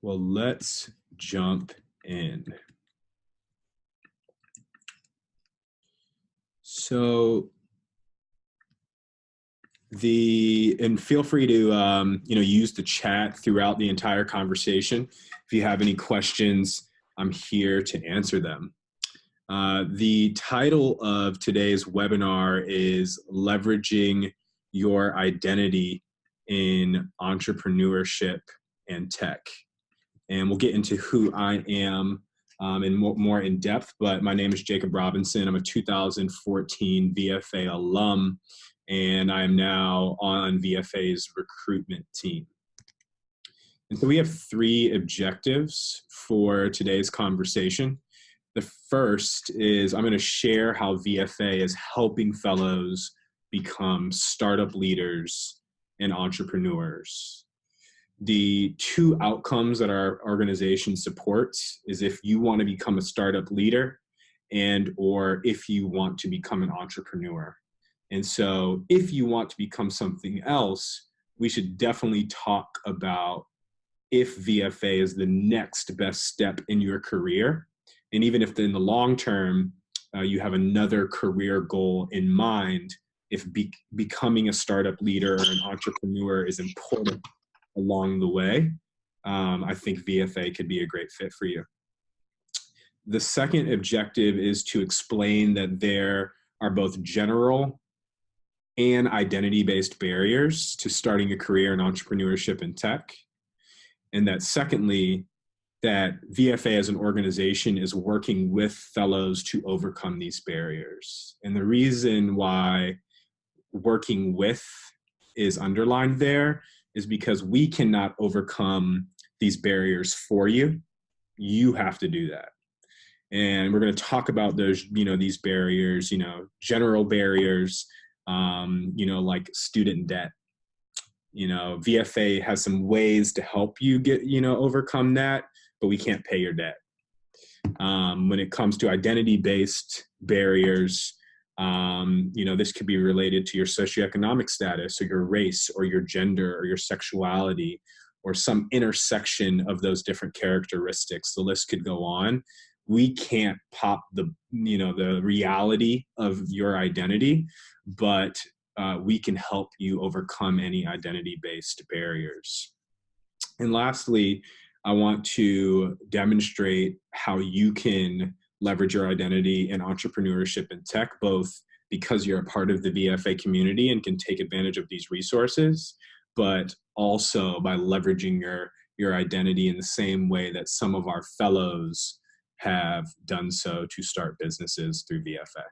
Well, let's jump in. So and feel free to use the chat throughout the entire conversation. If you have any questions, I'm here to answer them. The title of today's webinar is Leveraging Your Identity in Entrepreneurship and Tech. And we'll get into who I am in more in depth, but my name is Jacob Robinson. I'm a 2014 VFA alum, and I am now on VFA's recruitment team. And so we have three objectives for today's conversation. The first is I'm going to share how VFA is helping fellows become startup leaders and entrepreneurs. The two outcomes that our organization supports is if you want to become a startup leader and or if you want to become an entrepreneur. And so if you want to become something else, we should definitely talk about if VFA is the next best step in your career. And even if in the long term, you have another career goal in mind, if becoming a startup leader or an entrepreneur is important along the way, I think VFA could be a great fit for you. The second objective is to explain that there are both general and identity-based barriers to starting a career in entrepreneurship and tech. And that secondly, that VFA as an organization is working with fellows to overcome these barriers. And the reason why working with is underlined there is because we cannot overcome these barriers for you. You have to do that. And we're going to talk about those, these barriers, general barriers, like student debt. VFA has some ways to help you get, overcome that, but we can't pay your debt. When it comes to identity-based barriers, this could be related to your socioeconomic status or your race or your gender or your sexuality or some intersection of those different characteristics. The list could go on. We can't pop the reality of your identity, but we can help you overcome any identity-based barriers. And lastly, I want to demonstrate how you can leverage your identity in entrepreneurship and tech, both because you're a part of the VFA community and can take advantage of these resources, but also by leveraging your identity in the same way that some of our fellows have done so to start businesses through VFA.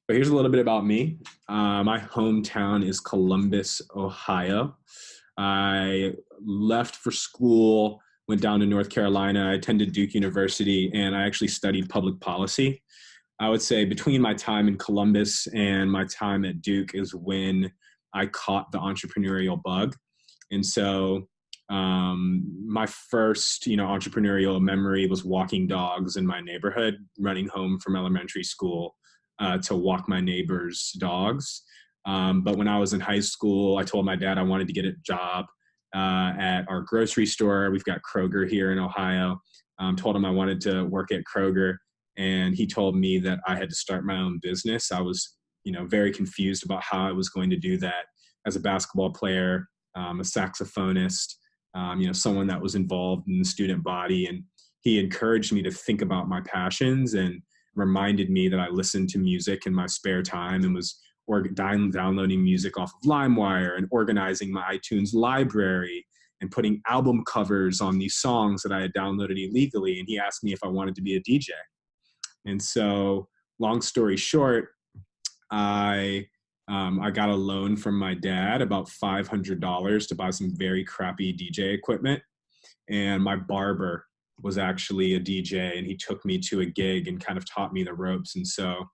But here's a little bit about me. My hometown is Columbus, Ohio. I left for school, went down to North Carolina. I attended Duke University, and I actually studied public policy. I would say between my time in Columbus and my time at Duke is when I caught the entrepreneurial bug. And so my first, entrepreneurial memory was walking dogs in my neighborhood, running home from elementary school to walk my neighbors' dogs. But when I was in high school, I told my dad I wanted to get a job at our grocery store. We've got Kroger here in Ohio. Told him I wanted to work at Kroger, and he told me that I had to start my own business. I was, very confused about how I was going to do that as a basketball player, a saxophonist, someone that was involved in the student body. And he encouraged me to think about my passions and reminded me that I listened to music in my spare time and was downloading music off of LimeWire and organizing my iTunes library and putting album covers on these songs that I had downloaded illegally. And he asked me if I wanted to be a DJ. And so, long story short, I got a loan from my dad, about $500, to buy some very crappy DJ equipment. And my barber was actually a DJ, and he took me to a gig and kind of taught me the ropes. And so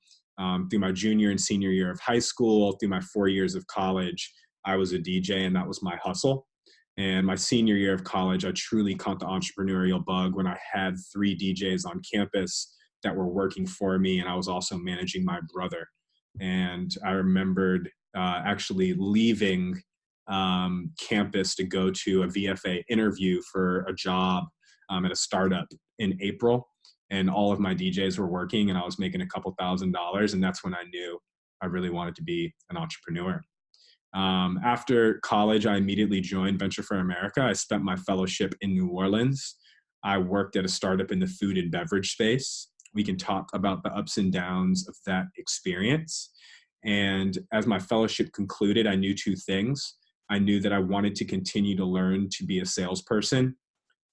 through my junior and senior year of high school, through my 4 years of college, I was a DJ, and that was my hustle. And my senior year of college, I truly caught the entrepreneurial bug when I had 3 DJs on campus that were working for me, and I was also managing my brother. And I remembered actually leaving campus to go to a VFA interview for a job at a startup in April. And all of my DJs were working and I was making a couple $1,000s. And that's when I knew I really wanted to be an entrepreneur. After college, I immediately joined Venture for America. I spent my fellowship in New Orleans. I worked at a startup in the food and beverage space. We can talk about the ups and downs of that experience. And as my fellowship concluded, I knew two things. I knew that I wanted to continue to learn to be a salesperson,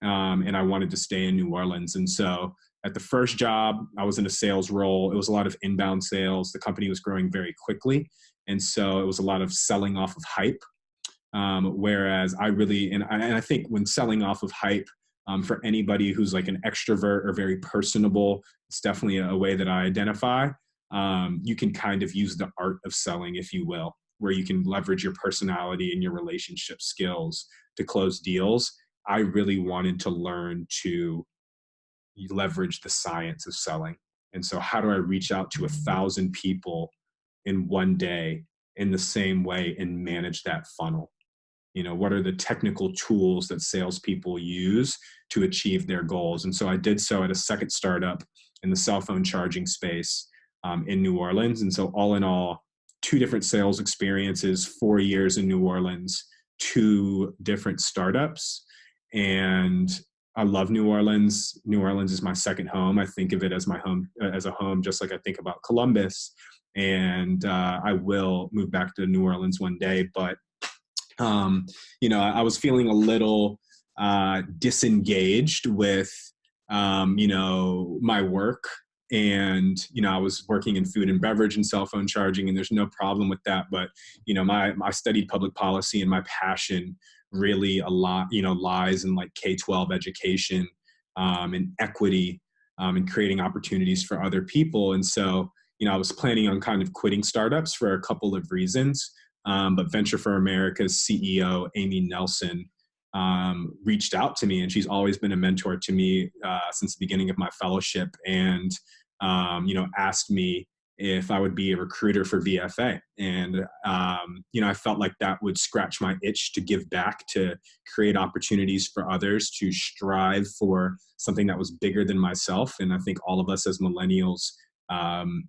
and I wanted to stay in New Orleans. And so at the first job, I was in a sales role. It was a lot of inbound sales. The company was growing very quickly. And so it was a lot of selling off of hype. Whereas I really, and I think when selling off of hype, for anybody who's like an extrovert or very personable, it's definitely a way that I identify. You can kind of use the art of selling, if you will, where you can leverage your personality and your relationship skills to close deals. I really wanted to learn to leverage the science of selling. And so how do I reach out to 1,000 people in one day in the same way and manage that funnel? You know, what are the technical tools that salespeople use to achieve their goals? And so I did so at a second startup in the cell phone charging space in New Orleans. And so all in all, 2 different sales experiences, 4 years in New Orleans, 2 different startups. And I love New Orleans. New Orleans is my second home. I think of it as my home, as a home, just like I think about Columbus. And I will move back to New Orleans one day. But, you know, I was feeling a little disengaged with, you know, my work. And, you know, I was working in food and beverage and cell phone charging, and there's no problem with that. But, you know, I studied public policy, and my passion really a lot, you know, lies in like K-12 education and equity and creating opportunities for other people. And so, you know, I was planning on kind of quitting startups for a couple of reasons. But Venture for America's CEO, Amy Nelson, reached out to me, and she's always been a mentor to me since the beginning of my fellowship, and you know, asked me if I would be a recruiter for VFA. And you know, I felt like that would scratch my itch to give back, to create opportunities for others, to strive for something that was bigger than myself. And I think all of us as millennials,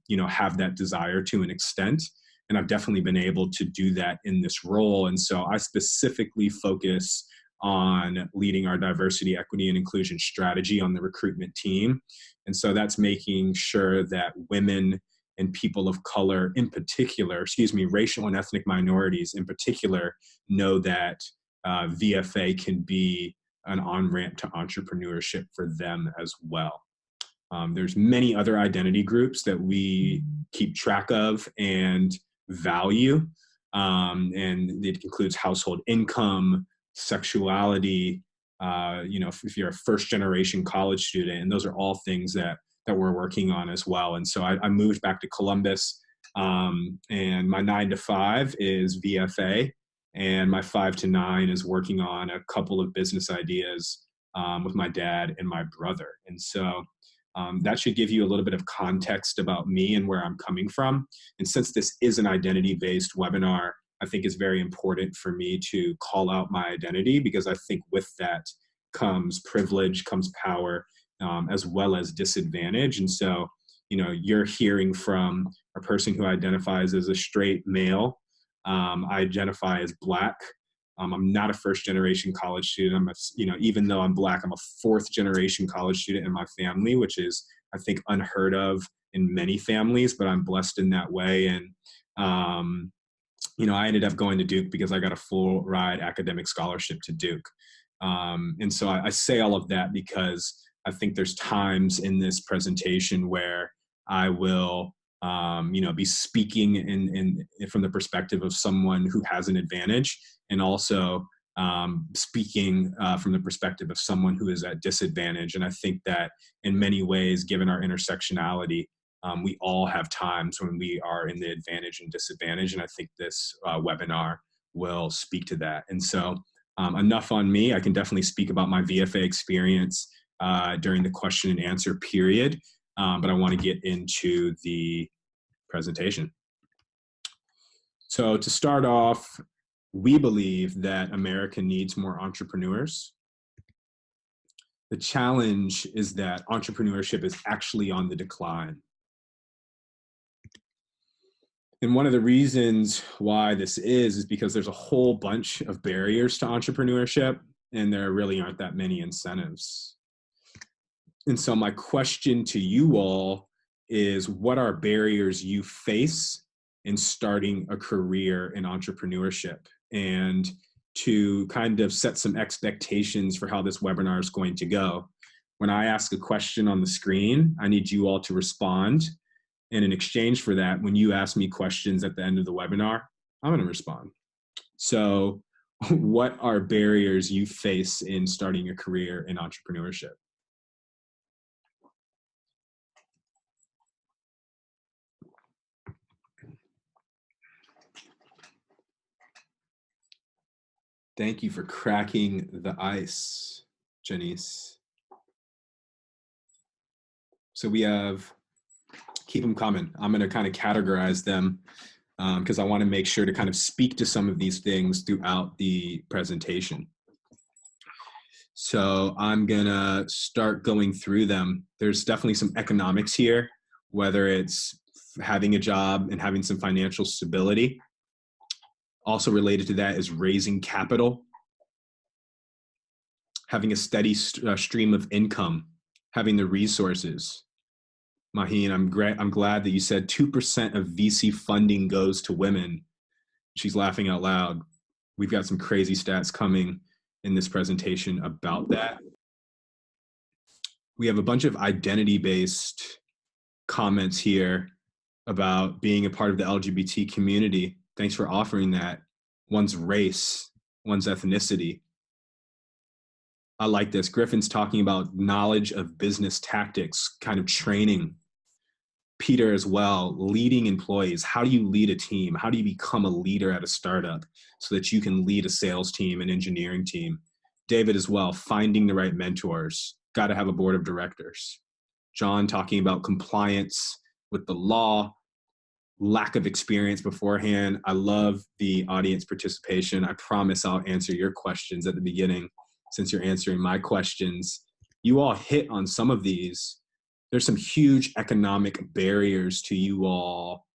you know, have that desire to an extent. And I've definitely been able to do that in this role. And so I specifically focus on leading our diversity, equity, and inclusion strategy on the recruitment team. And so that's making sure that women and people of color in particular, racial and ethnic minorities in particular, know that VFA can be an on-ramp to entrepreneurship for them as well. There's many other identity groups that we keep track of and value. And it includes household income, sexuality, you know, if you're a first generation college student, and those are all things that we're working on as well. And so I moved back to Columbus, and my 9 to 5 is VFA, and my 5 to 9 is working on a couple of business ideas with my dad and my brother. And so that should give you a little bit of context about me and where I'm coming from. And since this is an identity-based webinar, I think it's very important for me to call out my identity, because I think with that comes privilege, comes power, as well as disadvantage. And so, you know, you're hearing from a person who identifies as a straight male. I identify as Black. I'm not a first generation college student. You know, even though I'm Black, I'm a 4th generation college student in my family, which is, I think, unheard of in many families, but I'm blessed in that way. And, you know, I ended up going to Duke because I got a full ride academic scholarship to Duke. And so I say all of that because I think there's times in this presentation where I will, you know, be speaking in from the perspective of someone who has an advantage, and also speaking from the perspective of someone who is at disadvantage. And I think that in many ways, given our intersectionality, we all have times when we are in the advantage and disadvantage. And I think this webinar will speak to that. And so enough on me. I can definitely speak about my VFA experience during the question and answer period. But I want to get into the presentation. So to start off, We believe that America needs more entrepreneurs. The challenge is that entrepreneurship is actually on the decline. And one of the reasons why this is because there's a whole bunch of barriers to entrepreneurship, and there really aren't that many incentives. And so my question to you all is, what are barriers you face in starting a career in entrepreneurship? And to kind of set some expectations for how this webinar is going to go. When I ask a question on the screen, I need you all to respond. And in exchange for that, when you ask me questions at the end of the webinar, I'm going to respond. So what are barriers you face in starting a career in entrepreneurship? Thank you for cracking the ice, Janice. So we have, keep them coming. I'm going to kind of categorize them because I want to make sure to kind of speak to some of these things throughout the presentation. So I'm going to start going through them. There's definitely some economics here, whether it's having a job and having some financial stability. Also related to that is raising capital, having a steady stream of income, having the resources. Maheen, I'm glad that you said 2% of VC funding goes to women. She's laughing out loud. We've got some crazy stats coming in this presentation about that. We have a bunch of identity-based comments here about being a part of the LGBT community. Thanks for offering that. One's race, one's ethnicity. I like this. Griffin's talking about knowledge of business tactics, kind of training. Peter as well, leading employees. How do you lead a team? How do you become a leader at a startup so that you can lead a sales team, an engineering team? David as well, finding the right mentors. Got to have a board of directors. John talking about compliance with the law, lack of experience beforehand. I love the audience participation. I promise I'll answer your questions at the beginning since you're answering my questions. You all hit on some of these. There's some huge economic barriers to you all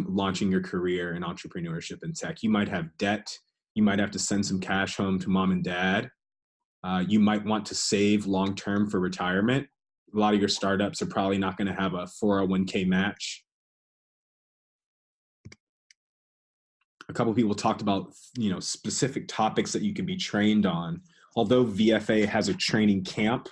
launching your career in entrepreneurship and tech. You might have debt. You might have to send some cash home to mom and dad. You might want to save long-term for retirement. A lot of your startups are probably not going to have a 401k match. A couple of people talked about, specific topics that you can be trained on. Although VFA has a training camp,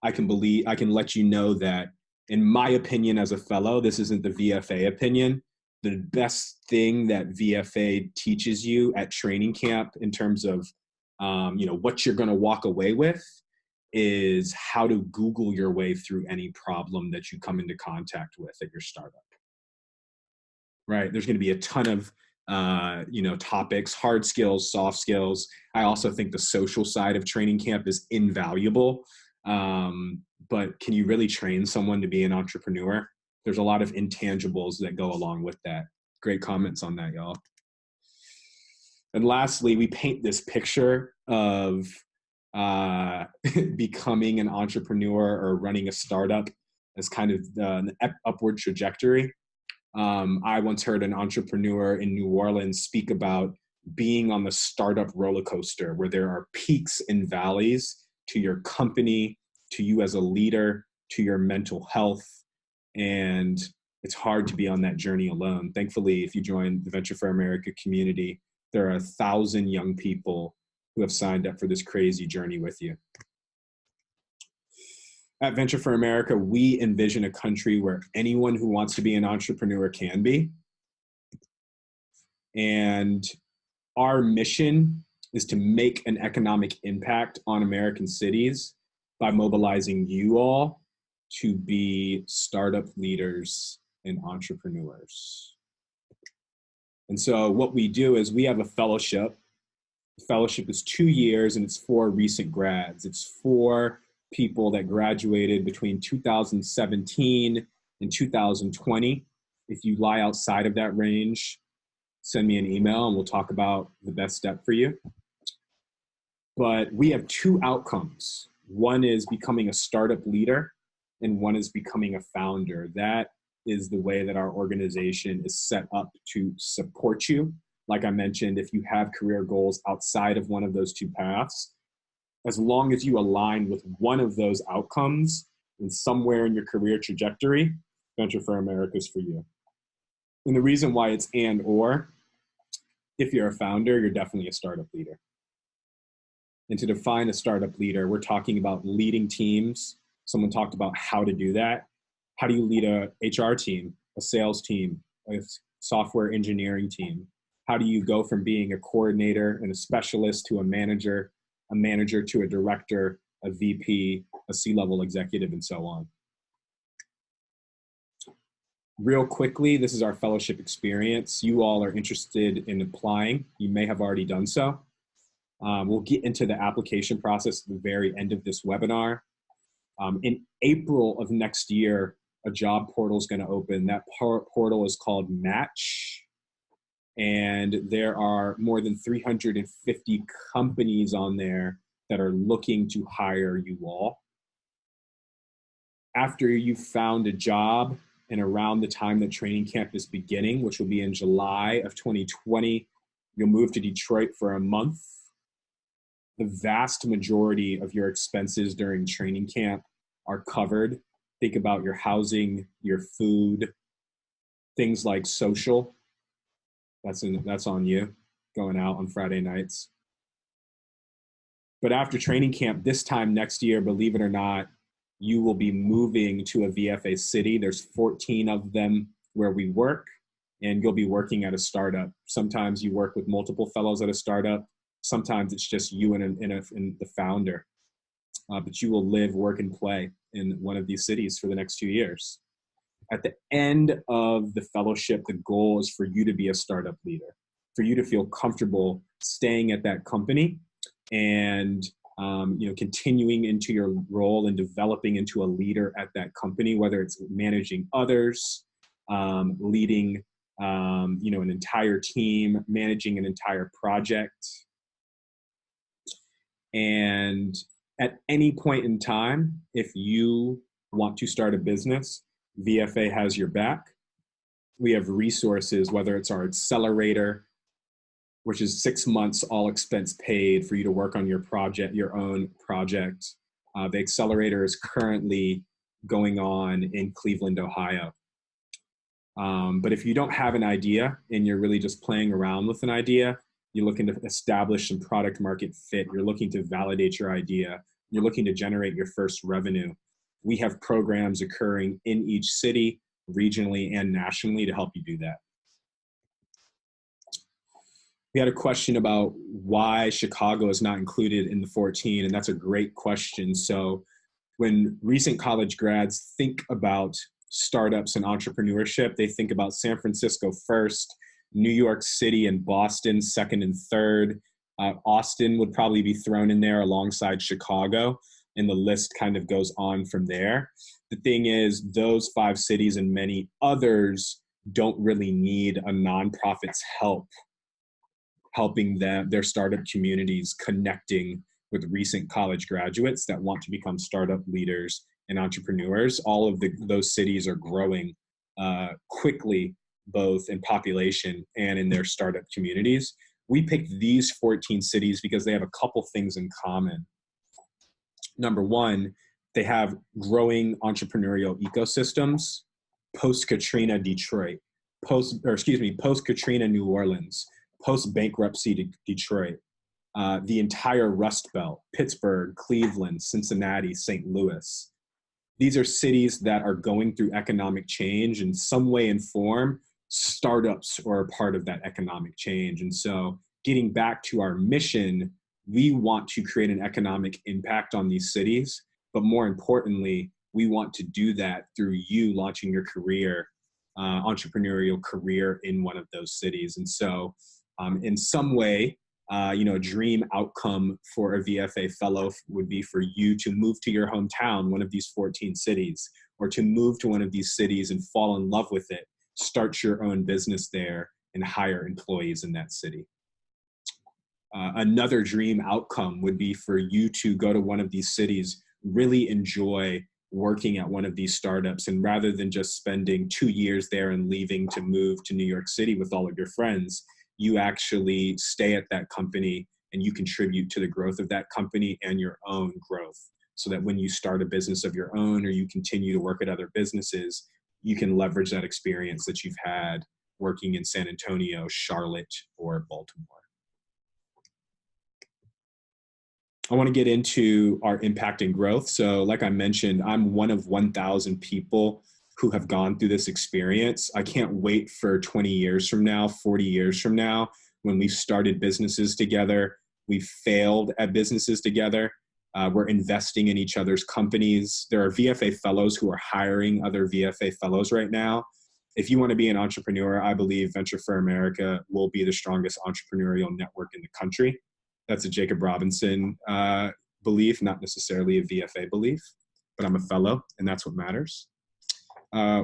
I can let you know that, in my opinion as a fellow, this isn't the VFA opinion. The best thing that VFA teaches you at training camp in terms of, what you're going to walk away with is how to Google your way through any problem that you come into contact with at your startup. Right? There's going to be a ton of topics, hard skills, soft skills. I also think the social side of training camp is invaluable. But can you really train someone to be an entrepreneur? There's a lot of intangibles that go along with that. Great comments on that, y'all. And lastly, we paint this picture of becoming an entrepreneur or running a startup as kind of an upward trajectory. I once heard an entrepreneur in New Orleans speak about being on the startup roller coaster where there are peaks and valleys to your company, to you as a leader, to your mental health. And it's hard to be on that journey alone. Thankfully, if you join the Venture for America community, there are 1,000 young people who have signed up for this crazy journey with you. At Venture for America, we envision a country where anyone who wants to be an entrepreneur can be. And our mission is to make an economic impact on American cities by mobilizing you all to be startup leaders and entrepreneurs. And so what we do is we have a fellowship. The fellowship is 2 years and it's for recent grads. It's for people that graduated between 2017 and 2020. If you lie outside of that range, send me an email and we'll talk about the best step for you. But we have two outcomes. One is becoming a startup leader, and one is becoming a founder. That is the way that our organization is set up to support you. Like I mentioned, if you have career goals outside of one of those two paths, as long as you align with one of those outcomes and somewhere in your career trajectory, Venture for America is for you. And the reason why it's and or, if you're a founder, you're definitely a startup leader. And to define a startup leader, we're talking about leading teams. Someone talked about how to do that. How do you lead a HR team, a sales team, a software engineering team? How do you go from being a coordinator and a specialist to a manager to a director, a VP, a C-level executive, and so on? Real quickly, this is our fellowship experience. You all are interested in applying. You may have already done so. We'll get into the application process at the very end of this webinar. In April of next year, a job portal is going to open. That portal is called Match. And there are more than 350 companies on there that are looking to hire you all. After you've found a job and around the time that training camp is beginning, which will be in July of 2020, you'll move to Detroit for a month. The vast majority of your expenses during training camp are covered. Think about your housing, your food, things like social. That's on you, going out on Friday nights. But after training camp, this time next year, believe it or not, you will be moving to a VFA city. There's 14 of them where we work, and you'll be working at a startup. Sometimes you work with multiple fellows at a startup. Sometimes it's just you and the founder. But you will live, work, and play in one of these cities for the next 2 years. At the end of the fellowship, the goal is for you to be a startup leader, for you to feel comfortable staying at that company and continuing into your role and developing into a leader at that company, whether it's managing others, leading an entire team, managing an entire project. And at any point in time, if you want to start a business, VFA has your back. We have resources, whether it's our accelerator, which is 6 months, all expense paid for you to work on your project, your own project. The accelerator is currently going on in Cleveland, Ohio. But if you don't have an idea and you're really just playing around with an idea, you're looking to establish some product market fit, you're looking to validate your idea, you're looking to generate your first revenue, we have programs occurring in each city, regionally and nationally, to help you do that. We had a question about why Chicago is not included in the 14, and that's a great question. So when recent college grads think about startups and entrepreneurship, they think about San Francisco first, New York City and Boston second and third. Austin would probably be thrown in there alongside Chicago, and the list kind of goes on from there. The thing is, those 5 cities and many others don't really need a nonprofit's helping their startup communities connecting with recent college graduates that want to become startup leaders and entrepreneurs. All of those cities are growing quickly, both in population and in their startup communities. We picked these 14 cities because they have a couple things in common. Number one, they have growing entrepreneurial ecosystems. Post-Katrina Detroit, post-Katrina New Orleans, post-bankruptcy Detroit, the entire Rust Belt, Pittsburgh, Cleveland, Cincinnati, St. Louis. These are cities that are going through economic change in some way and form. Startups are a part of that economic change. And so getting back to our mission, we want to create an economic impact on these cities. But more importantly, we want to do that through you launching your career, entrepreneurial career in one of those cities. And so in some way, a dream outcome for a VFA fellow would be for you to move to your hometown, one of these 14 cities, or to move to one of these cities and fall in love with it, start your own business there, and hire employees in that city. Another dream outcome would be for you to go to one of these cities, really enjoy working at one of these startups, and rather than just spending 2 years there and leaving to move to New York City with all of your friends, you actually stay at that company and you contribute to the growth of that company and your own growth, so that when you start a business of your own or you continue to work at other businesses, you can leverage that experience that you've had working in San Antonio, Charlotte, or Baltimore. I want to get into our impact and growth. So like I mentioned, I'm one of 1,000 people who have gone through this experience. I can't wait for 20 years from now, 40 years from now, when we've started businesses together, we've failed at businesses together, we're investing in each other's companies. There are VFA fellows who are hiring other VFA fellows right now. If you want to be an entrepreneur, I believe Venture for America will be the strongest entrepreneurial network in the country. That's a Jacob Robinson belief, not necessarily a VFA belief, but I'm a fellow, and that's what matters.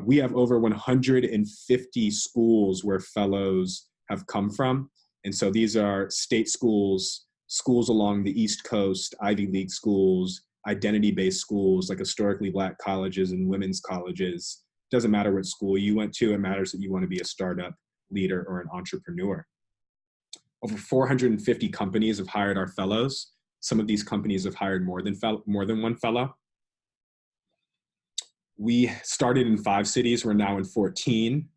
We have over 150 schools where fellows have come from. And so these are state schools, schools along the East Coast, Ivy League schools, identity-based schools like historically Black colleges and women's colleges. Doesn't matter what school you went to, it matters that you want to be a startup leader or an entrepreneur. Over 450 companies have hired our fellows. Some of these companies have hired more than one fellow. We started in 5 cities, we're now in 14,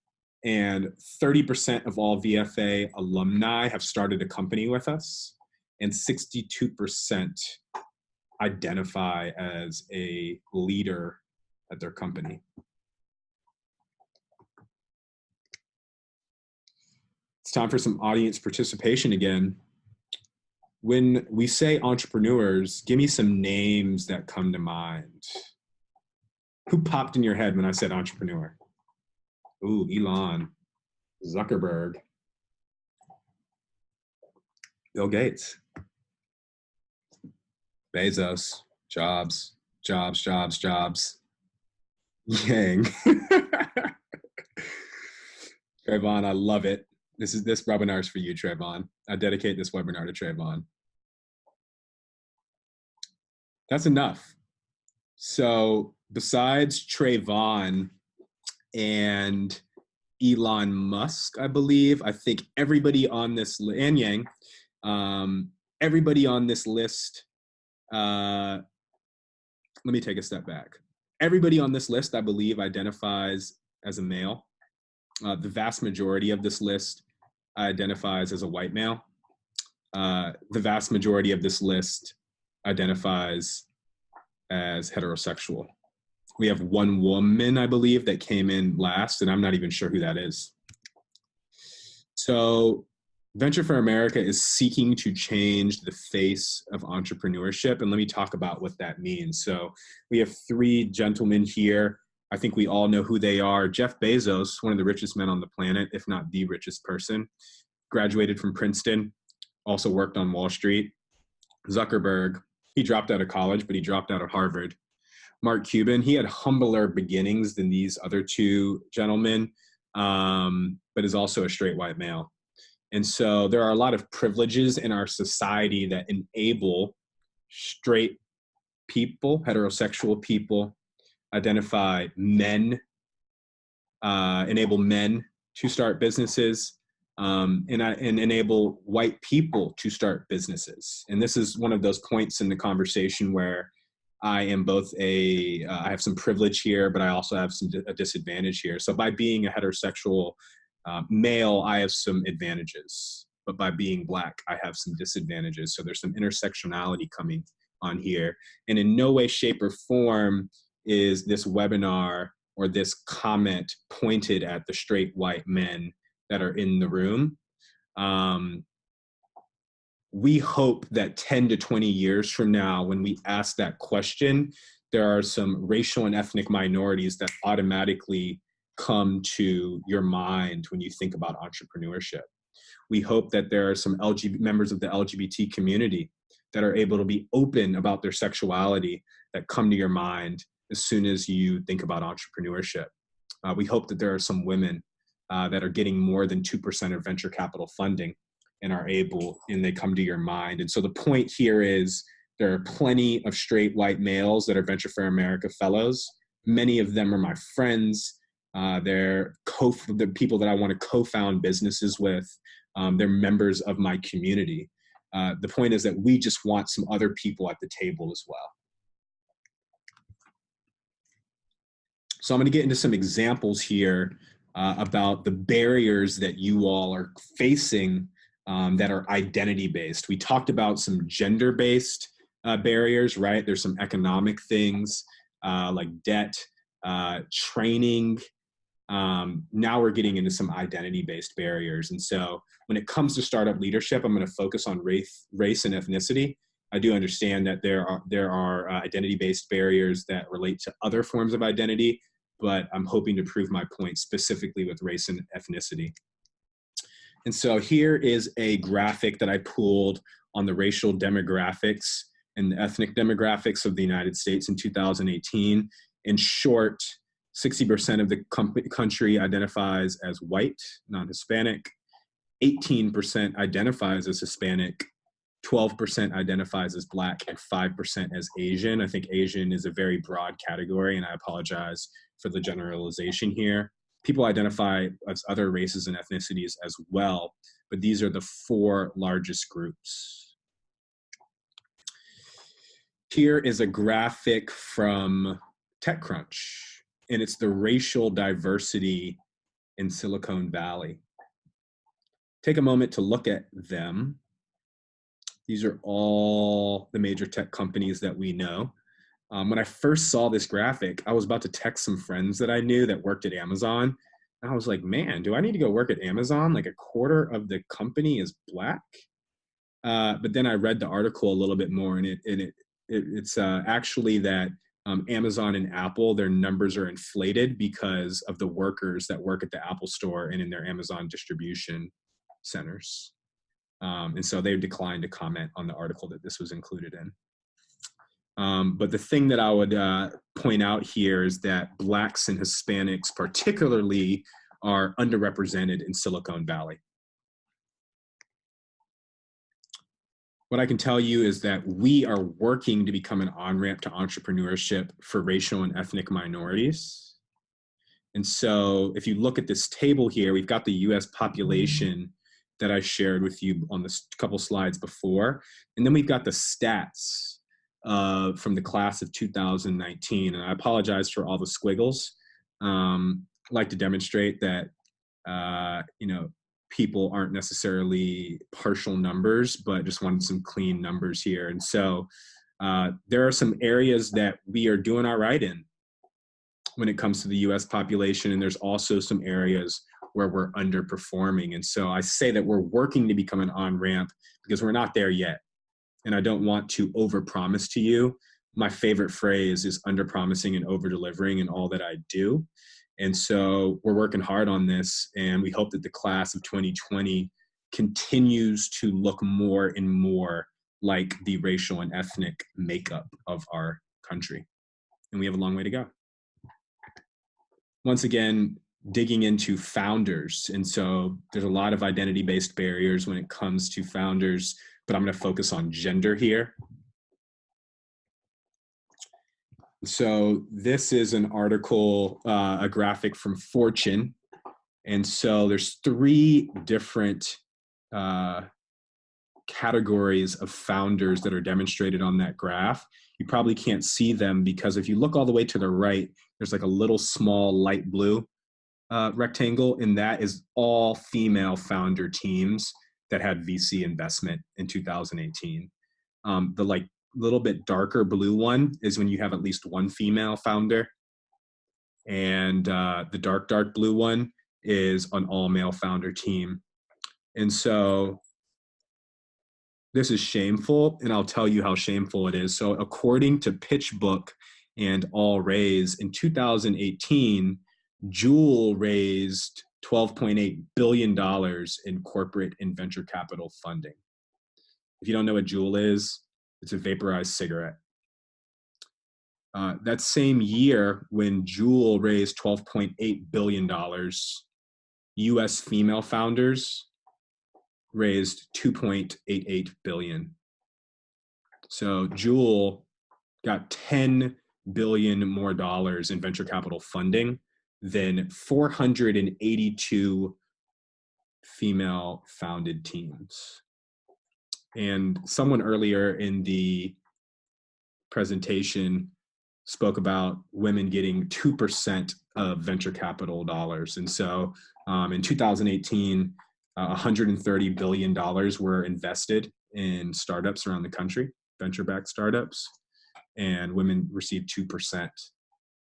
and 30% of all VFA alumni have started a company with us, and 62% identify as a leader at their company. It's time for some audience participation again. When we say entrepreneurs, give me some names that come to mind. Who popped in your head when I said entrepreneur? Ooh, Elon, Zuckerberg, Bill Gates, Bezos, Jobs, Yang. Trayvon, I love it. This webinar is for you, Trayvon. I dedicate this webinar to Trayvon. That's enough. So besides Trayvon and Elon Musk, I believe, I think everybody on this list, and Yang, everybody on this list, let me take a step back. Everybody on this list, I believe, identifies as a male. The vast majority of this list identifies as a white male. The vast majority of this list identifies as heterosexual. We have one woman, I believe, that came in last, and I'm not even sure who that is. So Venture for America is seeking to change the face of entrepreneurship, and let me talk about what that means. So we have 3 gentlemen here. I think we all know who they are. Jeff Bezos, one of the richest men on the planet, if not the richest person, graduated from Princeton, also worked on Wall Street. Zuckerberg, he dropped out of college, but he dropped out of Harvard. Mark Cuban, he had humbler beginnings than these other 2 gentlemen, but is also a straight white male. And so there are a lot of privileges in our society that enable straight people, heterosexual people, identify men, enable men to start businesses, and enable white people to start businesses. And this is one of those points in the conversation where I am both I have some privilege here, but I also have a disadvantage here. So by being a heterosexual male, I have some advantages, but by being Black, I have some disadvantages. So there's some intersectionality coming on here. And in no way, shape, or form is this webinar or this comment pointed at the straight white men that are in the room. We hope that 10 to 20 years from now, when we ask that question, there are some racial and ethnic minorities that automatically come to your mind when you think about entrepreneurship. We hope that there are some members of the LGBT community that are able to be open about their sexuality that come to your mind as soon as you think about entrepreneurship. We hope that there are some women that are getting more than 2% of venture capital funding and are able, and they come to your mind. And so the point here is there are plenty of straight white males that are Venture for America fellows. Many of them are my friends. They're the people that I want to co-found businesses with. They're members of my community. The point is that we just want some other people at the table as well. So I'm going to get into some examples here about the barriers that you all are facing that are identity-based. We talked about some gender-based barriers, right? There's some economic things like debt, training. Now we're getting into some identity-based barriers. And so when it comes to startup leadership, I'm going to focus on race and ethnicity. I do understand that there are identity-based barriers that relate to other forms of identity, but I'm hoping to prove my point specifically with race and ethnicity. And so here is a graphic that I pulled on the racial demographics and the ethnic demographics of the United States in 2018. In short, 60% of the country identifies as white, non-Hispanic. 18% identifies as Hispanic. 12% identifies as Black, and 5% as Asian. I think Asian is a very broad category, and I apologize for the generalization here. People identify as other races and ethnicities as well, but these are the 4 largest groups. Here is a graphic from TechCrunch, and it's the racial diversity in Silicon Valley. Take a moment to look at them. These are all the major tech companies that we know. When I first saw this graphic, I was about to text some friends that I knew that worked at Amazon. And I was like, man, do I need to go work at Amazon? Like a quarter of the company is Black. But then I read the article a little bit more, and it's actually that Amazon and Apple, their numbers are inflated because of the workers that work at the Apple store and in their Amazon distribution centers. And so they declined to comment on the article that this was included in. But the thing that I would point out here is that Blacks and Hispanics particularly are underrepresented in Silicon Valley. What I can tell you is that we are working to become an on-ramp to entrepreneurship for racial and ethnic minorities. And so if you look at this table here, we've got the US population that I shared with you on this couple slides before. And then we've got the stats from the class of 2019. And I apologize for all the squiggles. I like to demonstrate that, people aren't necessarily partial numbers, but just wanted some clean numbers here. And so there are some areas that we are doing all right in when it comes to the US population. And there's also some areas where we're underperforming. And so I say that we're working to become an on-ramp because we're not there yet. And I don't want to overpromise to you. My favorite phrase is under-promising and over-delivering in all that I do. And so we're working hard on this, and we hope that the class of 2020 continues to look more and more like the racial and ethnic makeup of our country. And we have a long way to go. Once again, digging into founders. And so there's a lot of identity-based barriers when it comes to founders, but I'm going to focus on gender here. So this is an article, a graphic from Fortune. And so there's 3 different categories of founders that are demonstrated on that graph. You probably can't see them because if you look all the way to the right, there's like a little small light blue rectangle, and that is all female founder teams that had VC investment in 2018. The like little bit darker blue one is when you have at least one female founder, and the dark blue one is an all male founder team. And so this is shameful, and I'll tell you how shameful it is. So according to PitchBook and All Raise, in 2018, Juul raised $12.8 billion in corporate and venture capital funding. If you don't know what Juul is, it's a vaporized cigarette. That same year, when Juul raised $12.8 billion, US female founders raised 2.88 billion. So Jewel got 10 billion more dollars in venture capital funding than 482 female founded teams. And someone earlier in the presentation spoke about women getting 2% of venture capital dollars. And so in 2018, $130 billion were invested in startups around the country, venture-backed startups, and women received 2%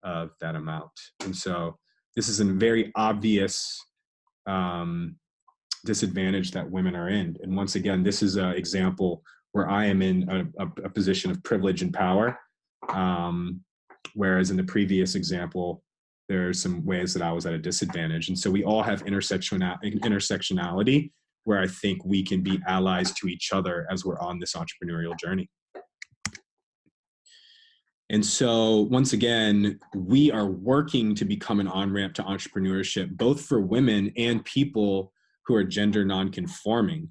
of that amount. And so this is a very obvious disadvantage that women are in. And once again, this is an example where I am in a position of privilege and power. Whereas in the previous example, there are some ways that I was at a disadvantage. And so we all have intersectionality where I think we can be allies to each other as we're on this entrepreneurial journey. And so once again, we are working to become an on-ramp to entrepreneurship, both for women and people who are gender non-conforming.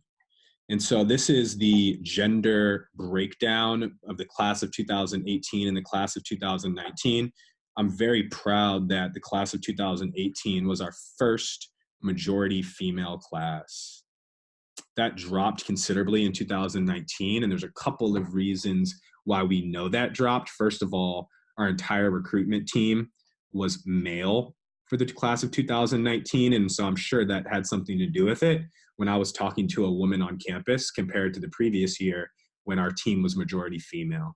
And so this is the gender breakdown of the class of 2018 and the class of 2019. I'm very proud that the class of 2018 was our first majority female class. That dropped considerably in 2019, and there's a couple of reasons why we know that dropped. First of all, our entire recruitment team was male for the class of 2019, and so I'm sure that had something to do with it when I was talking to a woman on campus compared to the previous year when our team was majority female.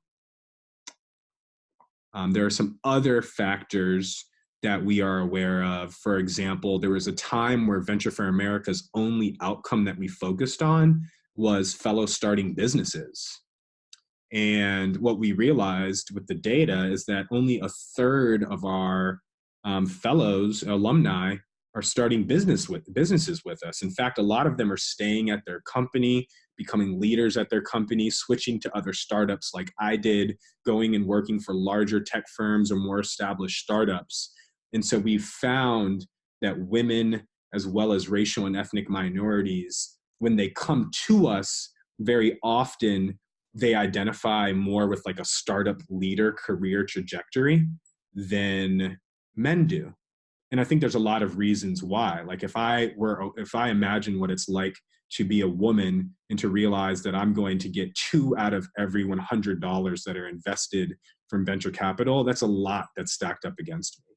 There are some other factors that we are aware of. For example, there was a time where Venture for America's only outcome that we focused on was fellows starting businesses. And what we realized with the data is that only a third of our fellows, alumni, are starting businesses with us. In fact, a lot of them are staying at their company, becoming leaders at their company, switching to other startups like I did, going and working for larger tech firms or more established startups. And so we found that women, as well as racial and ethnic minorities, when they come to us, very often they identify more with like a startup leader career trajectory than men do. And I think there's a lot of reasons why. Like if I imagine what it's like to be a woman and to realize that I'm going to get 2 out of every $100 that are invested from venture capital, that's a lot that's stacked up against me.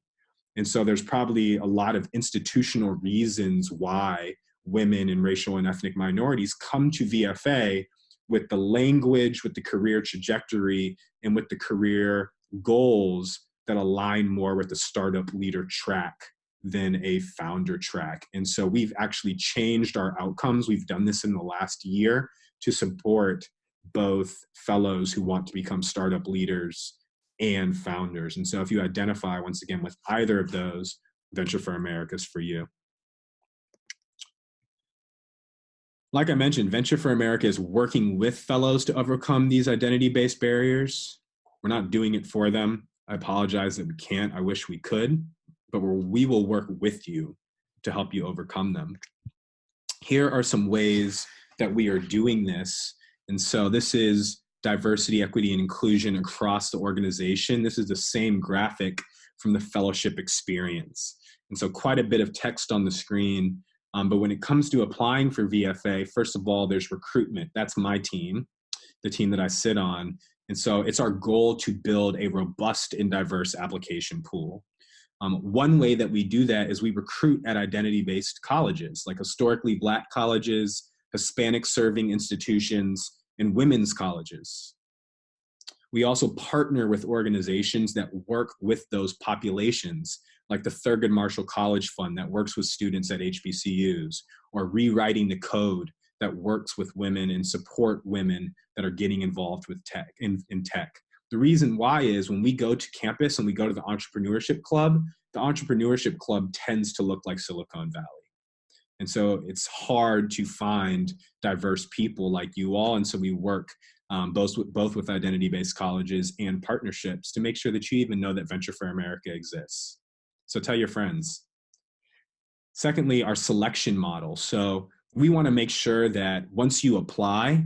And so there's probably a lot of institutional reasons why women and racial and ethnic minorities come to VFA with the language, with the career trajectory, and with the career goals that align more with the startup leader track than a founder track. And so we've actually changed our outcomes. We've done this in the last year to support both fellows who want to become startup leaders and founders. And so if you identify, once again, with either of those, Venture for America is for you. Like I mentioned, Venture for America is working with fellows to overcome these identity-based barriers. We're not doing it for them. I apologize that we can't. I wish we could, but we will work with you to help you overcome them. Here are some ways that we are doing this. And so this is diversity, equity, and inclusion across the organization. This is the same graphic from the fellowship experience. And so quite a bit of text on the screen. But when it comes to applying for VFA, first of all, there's recruitment. That's my team, the team that I sit on. And so it's our goal to build a robust and diverse application pool. One way that we do that is we recruit at identity-based colleges, like historically Black colleges, Hispanic serving institutions, and women's colleges. We also partner with organizations that work with those populations, like the Thurgood Marshall College Fund that works with students at HBCUs, or Rewriting the Code that works with women and support women that are getting involved with tech, in tech. The reason why is when we go to campus and we go to the Entrepreneurship Club tends to look like Silicon Valley. And so it's hard to find diverse people like you all. And so we work both with identity-based colleges and partnerships to make sure that you even know that Venture for America exists. So tell your friends. Secondly, our selection model. So we want to make sure that once you apply,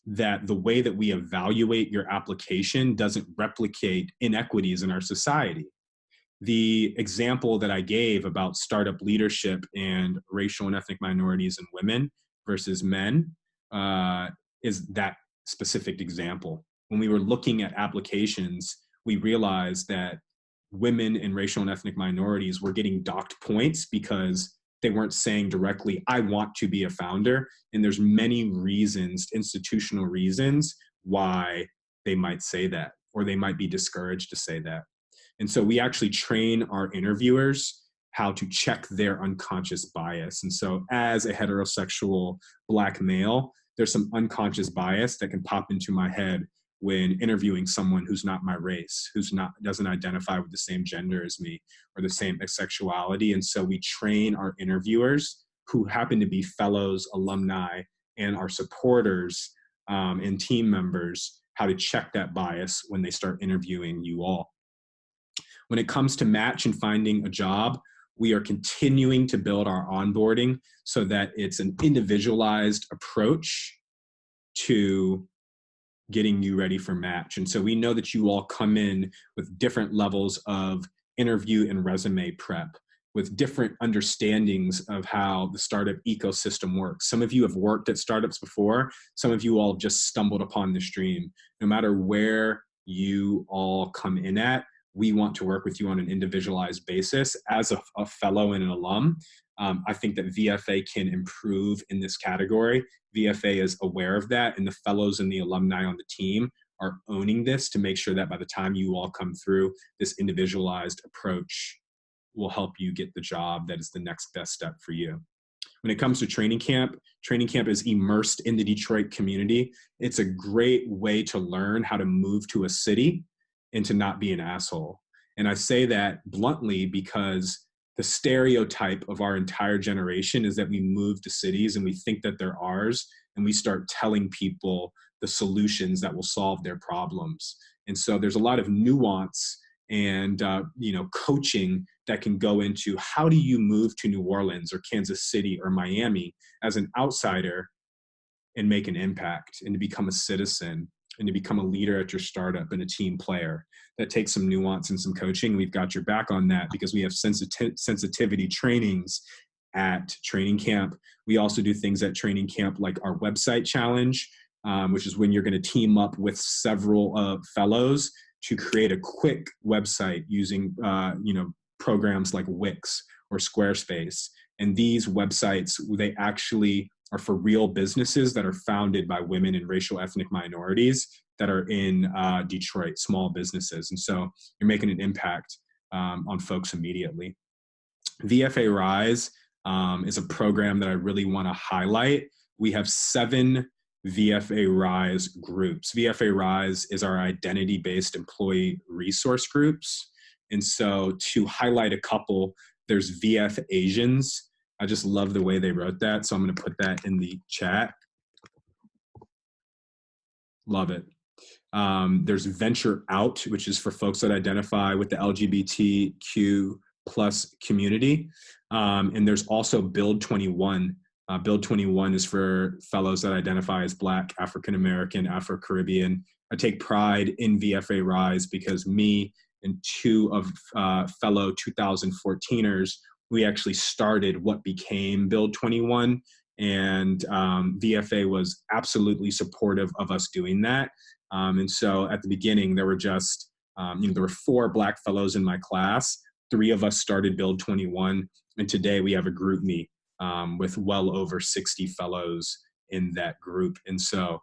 that the way that we evaluate your application doesn't replicate inequities in our society. The example that I gave about startup leadership and racial and ethnic minorities and women versus men is that specific example. When we were looking at applications, we realized that women and racial and ethnic minorities were getting docked points because they weren't saying directly, I want to be a founder. And there's many reasons, institutional reasons, why they might say that, or they might be discouraged to say that. And so we actually train our interviewers how to check their unconscious bias. And so as a heterosexual Black male, there's some unconscious bias that can pop into my head when interviewing someone who's not my race, doesn't identify with the same gender as me or the same sexuality. And so we train our interviewers, who happen to be fellows, alumni, and our supporters and team members, how to check that bias when they start interviewing you all. When it comes to match and finding a job, we are continuing to build our onboarding so that it's an individualized approach to getting you ready for match. And so we know that you all come in with different levels of interview and resume prep, with different understandings of how the startup ecosystem works. Some of you have worked at startups before. Some of you all just stumbled upon this dream. No matter where you all come in at, we want to work with you on an individualized basis. As a fellow and an alum, I think that VFA can improve in this category. VFA is aware of that, and the fellows and the alumni on the team are owning this to make sure that by the time you all come through, this individualized approach will help you get the job that is the next best step for you. When it comes to training camp is immersed in the Detroit community. It's a great way to learn how to move to a city and to not be an asshole. And I say that bluntly because the stereotype of our entire generation is that we move to cities and we think that they're ours, and we start telling people the solutions that will solve their problems. And so there's a lot of nuance and coaching that can go into how do you move to New Orleans or Kansas City or Miami as an outsider and make an impact and to become a citizen and to become a leader at your startup and a team player. That takes some nuance and some coaching. We've got your back on that because we have sensitivity trainings at training camp. We also do things at training camp like our website challenge, which is when you're going to team up with several fellows to create a quick website using programs like Wix or Squarespace. And these websites, they actually are for real businesses that are founded by women and racial ethnic minorities that are in Detroit, small businesses. And so you're making an impact on folks immediately. VFA Rise is a program that I really want to highlight. We have 7 VFA Rise groups. VFA Rise is our identity-based employee resource groups. And so to highlight a couple, there's VF Asians. I just love the way they wrote that. So I'm going to put that in the chat. Love it. There's Venture Out, which is for folks that identify with the LGBTQ plus community. And there's also Build 21. Build 21 is for fellows that identify as Black, African-American, Afro-Caribbean. I take pride in VFA Rise because me and 2 of fellow 2014ers, we actually started what became Build 21. And VFA was absolutely supportive of us doing that. And so at the beginning, there were just, there were 4 Black fellows in my class. 3 of us started Build 21. And today we have a group meet with well over 60 fellows in that group. And so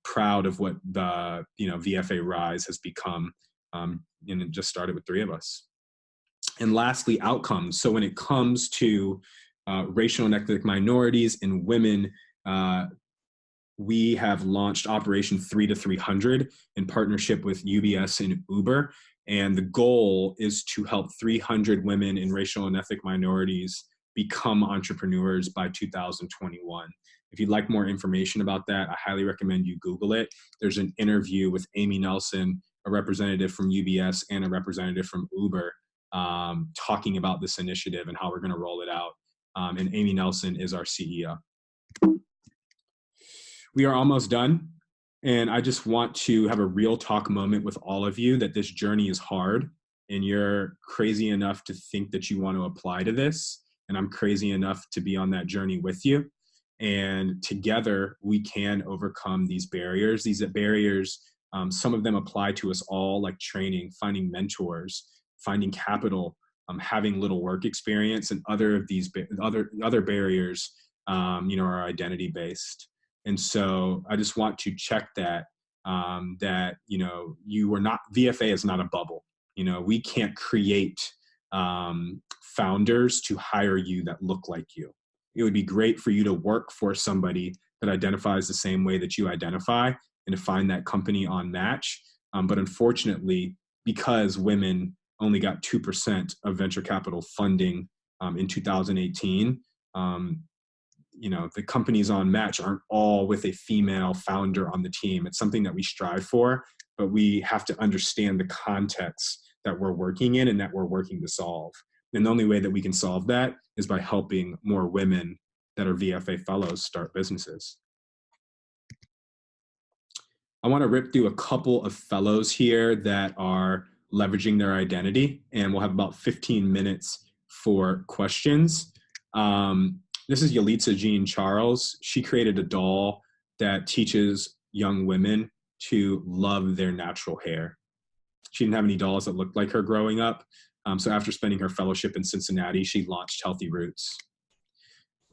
proud of what the VFA Rise has become. And it just started with 3 of us. And lastly, outcomes. So when it comes to racial and ethnic minorities and women, we have launched Operation 3 to 300 in partnership with UBS and Uber. And the goal is to help 300 women and racial and ethnic minorities become entrepreneurs by 2021. If you'd like more information about that, I highly recommend you Google it. There's an interview with Amy Nelson, a representative from UBS and a representative from Uber, talking about this initiative and how we're going to roll it out. and Amy Nelson is our CEO. We are almost done. And I just want to have a real talk moment with all of you that this journey is hard and you're crazy enough to think that you want to apply to this. And I'm crazy enough to be on that journey with you. And together we can overcome these barriers. These barriers, some of them apply to us all, like training, finding mentors, finding capital, having little work experience, and other of these other barriers, are identity based. And so I just want to check that, you are not, VFA is not a bubble. We can't create founders to hire you that look like you. It would be great for you to work for somebody that identifies the same way that you identify and to find that company on Match. But unfortunately, because women only got 2% of venture capital funding in 2018, the companies on Match aren't all with a female founder on the team. It's something that we strive for, but we have to understand the context that we're working in and that we're working to solve. And the only way that we can solve that is by helping more women that are VFA fellows start businesses. I want to rip through a couple of fellows here that are leveraging their identity, and we'll have about 15 minutes for questions. This is Yalitza Jean Charles. She created a doll that teaches young women to love their natural hair. She didn't have any dolls that looked like her growing up. So after spending her fellowship in Cincinnati, she launched Healthy Roots.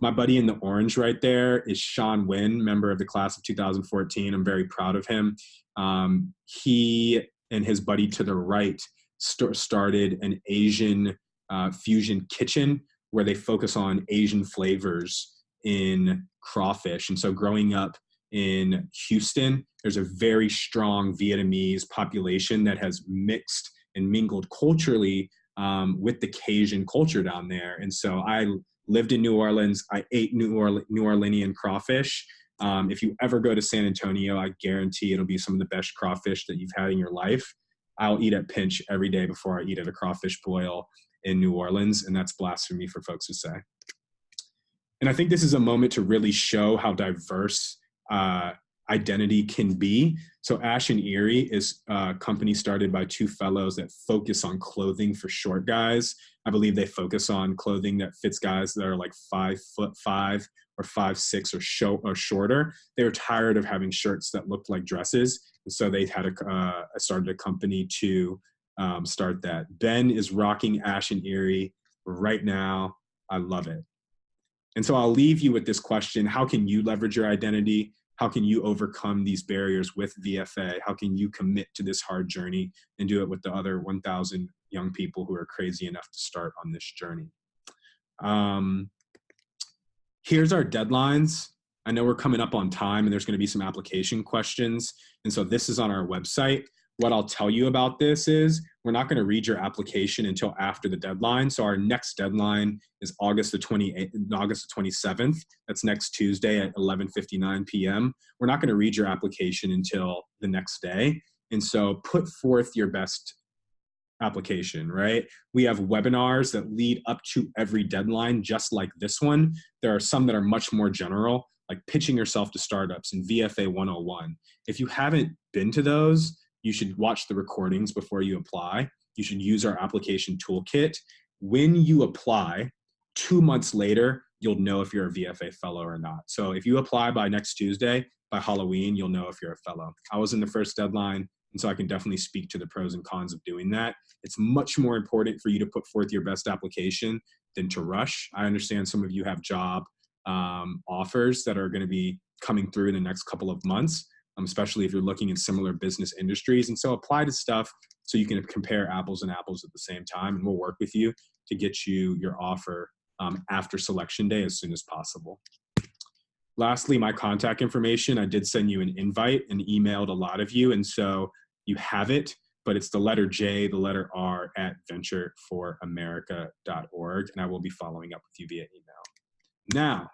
My buddy in the orange right there is Sean Wynn, member of the class of 2014. I'm very proud of him. He and his buddy to the right started an Asian fusion kitchen where they focus on Asian flavors in crawfish. And so growing up in Houston, there's a very strong Vietnamese population that has mixed and mingled culturally with the Cajun culture down there. And so I lived in New Orleans. I ate New Orleanian crawfish. If you ever go to San Antonio, I guarantee it'll be some of the best crawfish that you've had in your life. I'll eat at Pinch every day before I eat at a crawfish boil in New Orleans, and that's blasphemy for folks to say. And I think this is a moment to really show how diverse identity can be. So Ash and Erie is a company started by two fellows that focus on clothing for short guys. I believe they focus on clothing that fits guys that are like 5'5" or 5'6" or shorter. They were tired of having shirts that looked like dresses. And so they had started a company to start that. Ben is rocking Ash and Erie right now. I love it. And so I'll leave you with this question. How can you leverage your identity? How can you overcome these barriers with VFA? How can you commit to this hard journey and do it with the other 1,000 young people who are crazy enough to start on this journey? Here's our deadlines. I know we're coming up on time and there's going to be some application questions. And so this is on our website. What I'll tell you about this is we're not going to read your application until after the deadline. So our next deadline is August the 27th. That's next Tuesday at 11:59 p.m. We're not going to read your application until the next day. And so put forth your best application, right? We have webinars that lead up to every deadline, just like this one. There are some that are much more general, like pitching yourself to startups and VFA 101. If you haven't been to those, you should watch the recordings before you apply. You should use our application toolkit. When you apply, 2 months later, you'll know if you're a VFA fellow or not. So if you apply by next Tuesday, by Halloween, you'll know if you're a fellow. I was in the first deadline, and so I can definitely speak to the pros and cons of doing that. It's much more important for you to put forth your best application than to rush. I understand some of you have job offers that are going to be coming through in the next couple of months, especially if you're looking in similar business industries. And so apply to stuff so you can compare apples and apples at the same time, and we'll work with you to get you your offer after selection day as soon as possible. Lastly, my contact information. I did send you an invite and emailed a lot of you, and so you have it, but it's the letter J, the letter R at ventureforamerica.org, and I will be following up with you via email. Now,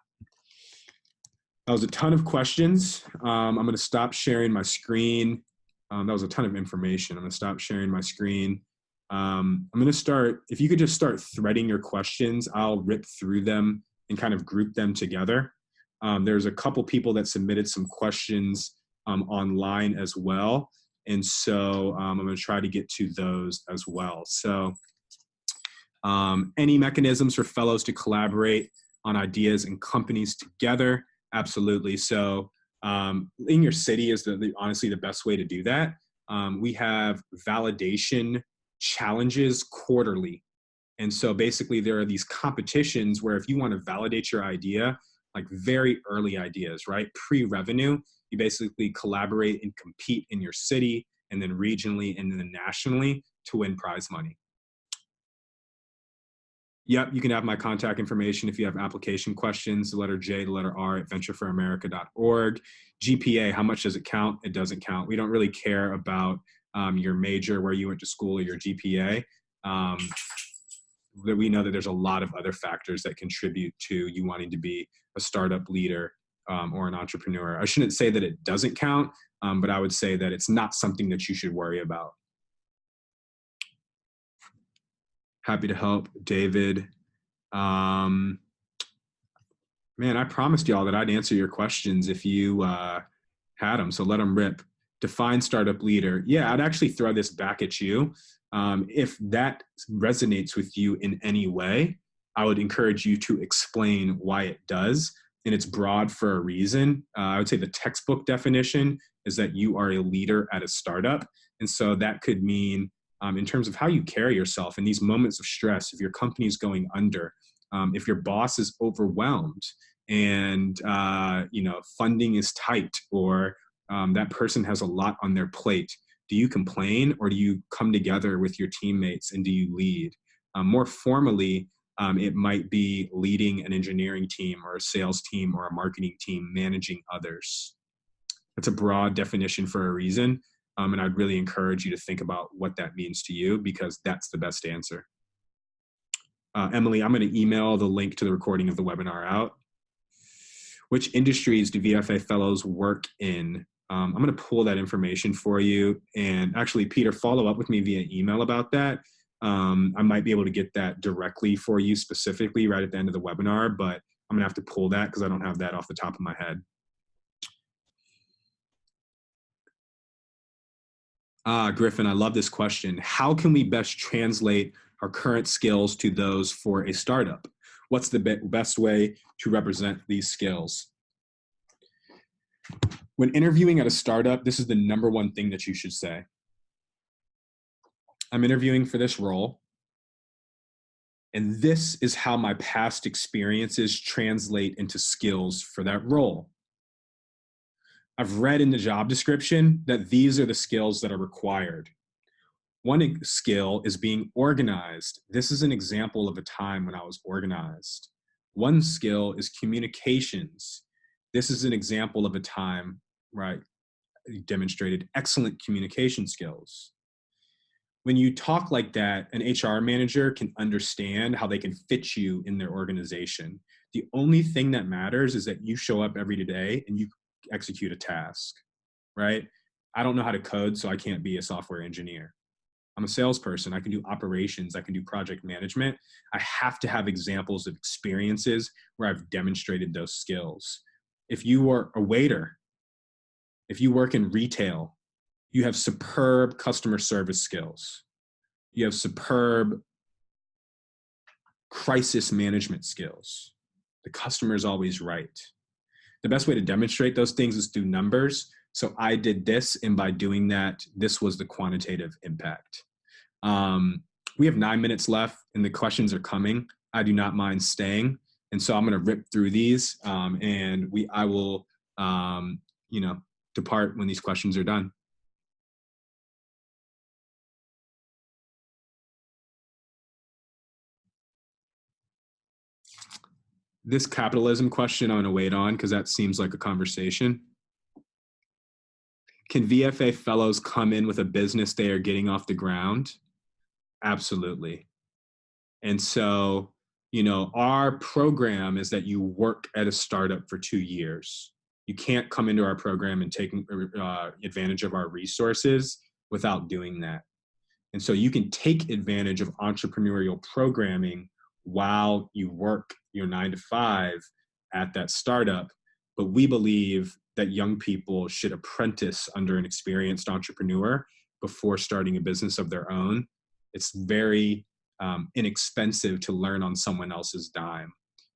that was a ton of questions. I'm going to stop sharing my screen. That was a ton of information. I'm going to stop sharing my screen. I'm going to start, if you could just start threading your questions, I'll rip through them and kind of group them together. There's a couple people that submitted some questions online as well. And so I'm going to try to get to those as well. So any mechanisms for fellows to collaborate on ideas and companies together? Absolutely. So in your city is honestly the best way to do that. We have validation challenges quarterly. And so basically there are these competitions where if you want to validate your idea, like very early ideas, right? Pre-revenue, you basically collaborate and compete in your city and then regionally and then nationally to win prize money. Yep, you can have my contact information if you have application questions, the letter J, the letter R at ventureforamerica.org. GPA, how much does it count? It doesn't count. We don't really care about your major, where you went to school, or your GPA. That we know that there's a lot of other factors that contribute to you wanting to be a startup leader or an entrepreneur. I shouldn't say that it doesn't count, but I would say that it's not something that you should worry about. Happy to help, David. Man, I promised y'all that I'd answer your questions if you had them, so let them rip. Define startup leader. Yeah, I'd actually throw this back at you. If that resonates with you in any way, I would encourage you to explain why it does. And it's broad for a reason. I would say the textbook definition is that you are a leader at a startup. And so that could mean in terms of how you carry yourself in these moments of stress, if your company's going under, if your boss is overwhelmed and funding is tight, or that person has a lot on their plate, do you complain or do you come together with your teammates and do you lead? More formally, it might be leading an engineering team or a sales team or a marketing team, managing others. That's a broad definition for a reason. And I'd really encourage you to think about what that means to you, because that's the best answer. Emily, I'm going to email the link to the recording of the webinar out. Which industries do VFA fellows work in? I'm going to pull that information for you. And actually, Peter, follow up with me via email about that. I might be able to get that directly for you specifically right at the end of the webinar, but I'm going to have to pull that because I don't have that off the top of my head. Griffin, I love this question. How can we best translate our current skills to those for a startup? What's the best way to represent these skills? When interviewing at a startup, this is the number one thing that you should say. I'm interviewing for this role, and this is how my past experiences translate into skills for that role. I've read in the job description that these are the skills that are required. One skill is being organized. This is an example of a time when I was organized. One skill is communications. This is an example of a time where I demonstrated excellent communication skills. When you talk like that, an HR manager can understand how they can fit you in their organization. The only thing that matters is that you show up every day and you execute a task, right? I don't know how to code, so I can't be a software engineer. I'm a salesperson. I can do operations. I can do project management. I have to have examples of experiences where I've demonstrated those skills. If you are a waiter, if you work in retail, you have superb customer service skills. You have superb crisis management skills. The customer is always right. The best way to demonstrate those things is through numbers. So I did this, and by doing that, this was the quantitative impact. We have 9 minutes left, and the questions are coming. I do not mind staying, and so I'm going to rip through these, and I will, depart when these questions are done. This capitalism question I'm going to wait on because that seems like a conversation. Can VFA fellows come in with a business they are getting off the ground? Absolutely. And so, our program is that you work at a startup for 2 years. You can't come into our program and take advantage of our resources without doing that. And so you can take advantage of entrepreneurial programming while you work your 9 to 5 at that startup. But we believe that young people should apprentice under an experienced entrepreneur before starting a business of their own. It's very inexpensive to learn on someone else's dime.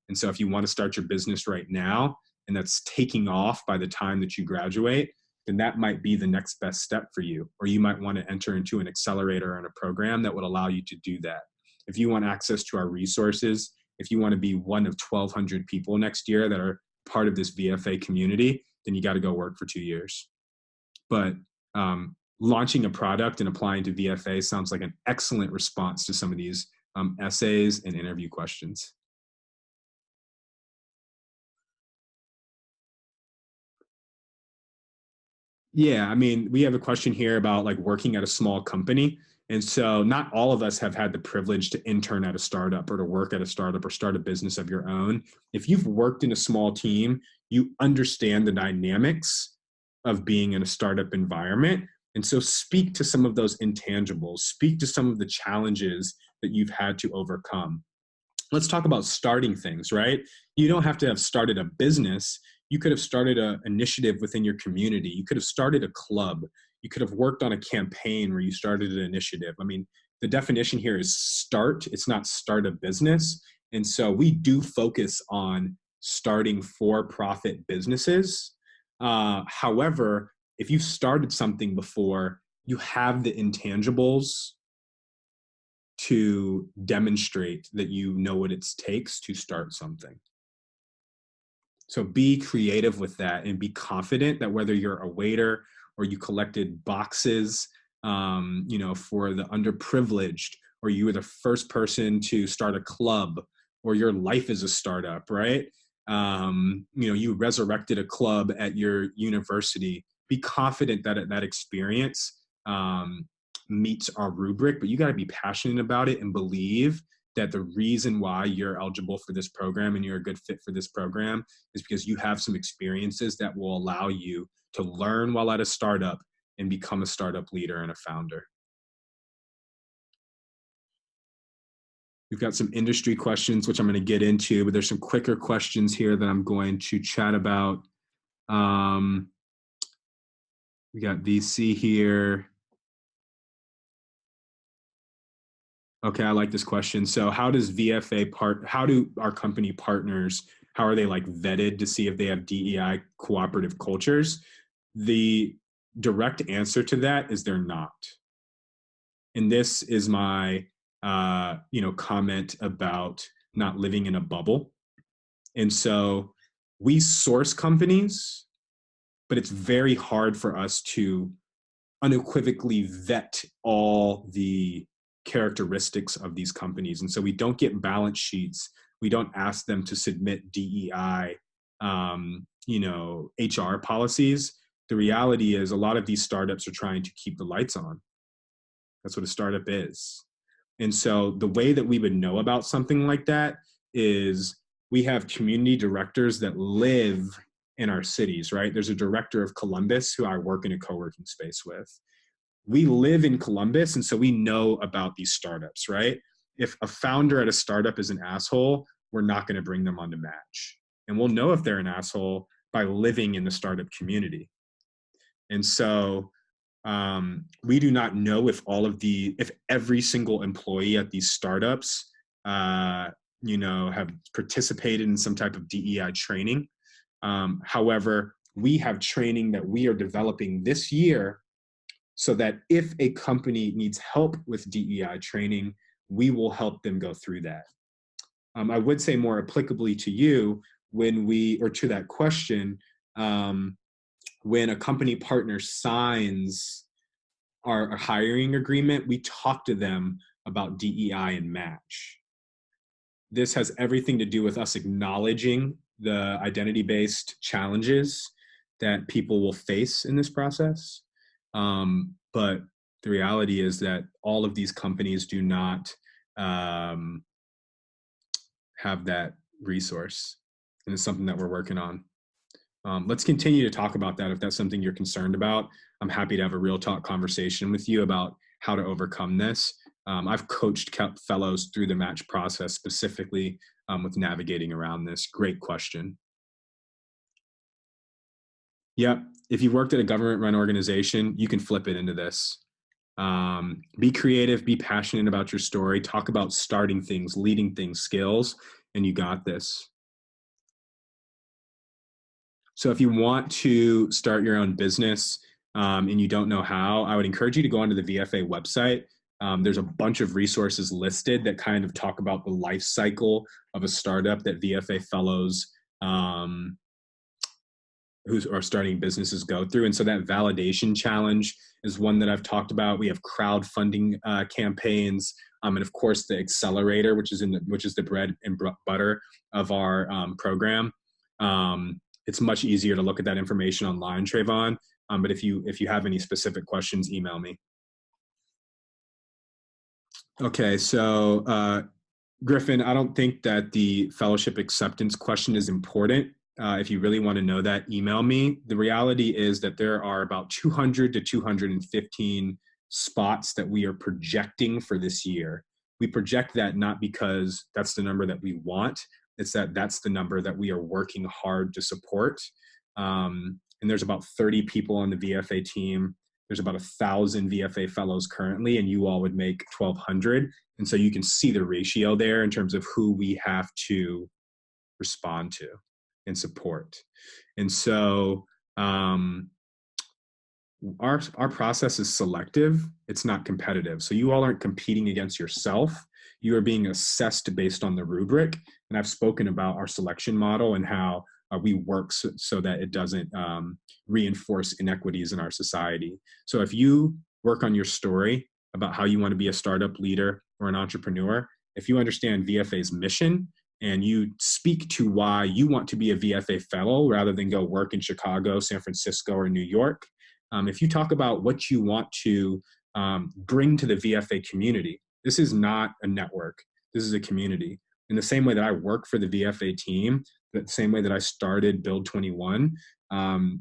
And so if you want to start your business right now, and that's taking off by the time that you graduate, then that might be the next best step for you. Or you might want to enter into an accelerator and a program that would allow you to do that. If you want access to our resources, if you want to be one of 1,200 people next year that are part of this VFA community, then you got to go work for 2 years. But launching a product and applying to VFA sounds like an excellent response to some of these essays and interview questions. Yeah, I mean, we have a question here about like working at a small company. And so not all of us have had the privilege to intern at a startup or to work at a startup or start a business of your own. If you've worked in a small team, you understand the dynamics of being in a startup environment. And so speak to some of those intangibles, speak to some of the challenges that you've had to overcome. Let's talk about starting things, right? You don't have to have started a business. You could have started an initiative within your community. You could have started a club. You could have worked on a campaign where you started an initiative. I mean, the definition here is start. It's not start a business. And so we do focus on starting for-profit businesses. However, if you've started something before, you have the intangibles to demonstrate that you know what it takes to start something. So be creative with that and be confident that whether you're a waiter or you collected boxes, for the underprivileged, or you were the first person to start a club, or your life is a startup, right? You resurrected a club at your university. Be confident that that experience meets our rubric, but you got to be passionate about it and believe that the reason why you're eligible for this program and you're a good fit for this program is because you have some experiences that will allow you to learn while at a startup and become a startup leader and a founder. We've got some industry questions, which I'm going to get into, but there's some quicker questions here that I'm going to chat about. We got VC here. Okay, I like this question. So how does how do our company partners, how are they like vetted to see if they have DEI cooperative cultures? The direct answer to that is they're not. And this is my, comment about not living in a bubble. And so we source companies, but it's very hard for us to unequivocally vet all the characteristics of these companies. And so we don't get balance sheets. We don't ask them to submit DEI, HR policies. The reality is a lot of these startups are trying to keep the lights on. That's what a startup is. And so the way that we would know about something like that is we have community directors that live in our cities, right? There's a director of Columbus who I work in a co-working space with. We live in Columbus, and so we know about these startups, right? If a founder at a startup is an asshole, we're not going to bring them on to Match. And we'll know if they're an asshole by living in the startup community. And so we do not know if every single employee at these startups, have participated in some type of DEI training. However, we have training that we are developing this year so that if a company needs help with DEI training, we will help them go through that. I would say more applicably to you to that question, when a company partner signs our hiring agreement, we talk to them about DEI and Match. This has everything to do with us acknowledging the identity-based challenges that people will face in this process. But the reality is that all of these companies do not have that resource. And it's something that we're working on. Let's continue to talk about that if that's something you're concerned about. I'm happy to have a real talk conversation with you about how to overcome this. I've coached fellows through the match process specifically with navigating around this. Great question. Yep. If you worked at a government-run organization, you can flip it into this. Be creative, be passionate about your story, talk about starting things, leading things, skills, and you got this. So if you want to start your own business and you don't know how, I would encourage you to go onto the VFA website. There's a bunch of resources listed that kind of talk about the life cycle of a startup that VFA fellows who are starting businesses go through. And so that validation challenge is one that I've talked about. We have crowdfunding campaigns, and of course the accelerator, which is the bread and butter of our program. It's much easier to look at that information online, Trayvon. But if you have any specific questions, email me. Okay, so Griffin, I don't think that the fellowship acceptance question is important. If you really want to know that, email me. The reality is that there are about 200 to 215 spots that we are projecting for this year. We project that not because that's the number that we want, it's that that's the number that we are working hard to support. And there's about 30 people on the VFA team. There's about 1,000 VFA fellows currently, and you all would make 1,200. And so you can see the ratio there in terms of who we have to respond to and support. And so our process is selective. It's not competitive. So you all aren't competing against yourself. You are being assessed based on the rubric. And I've spoken about our selection model and how we work so that it doesn't reinforce inequities in our society. So if you work on your story about how you want to be a startup leader or an entrepreneur, if you understand VFA's mission and you speak to why you want to be a VFA fellow rather than go work in Chicago, San Francisco, or New York, if you talk about what you want to bring to the VFA community, this is not a network. This is a community. In the same way that I work for the VFA team, the same way that I started Build 21,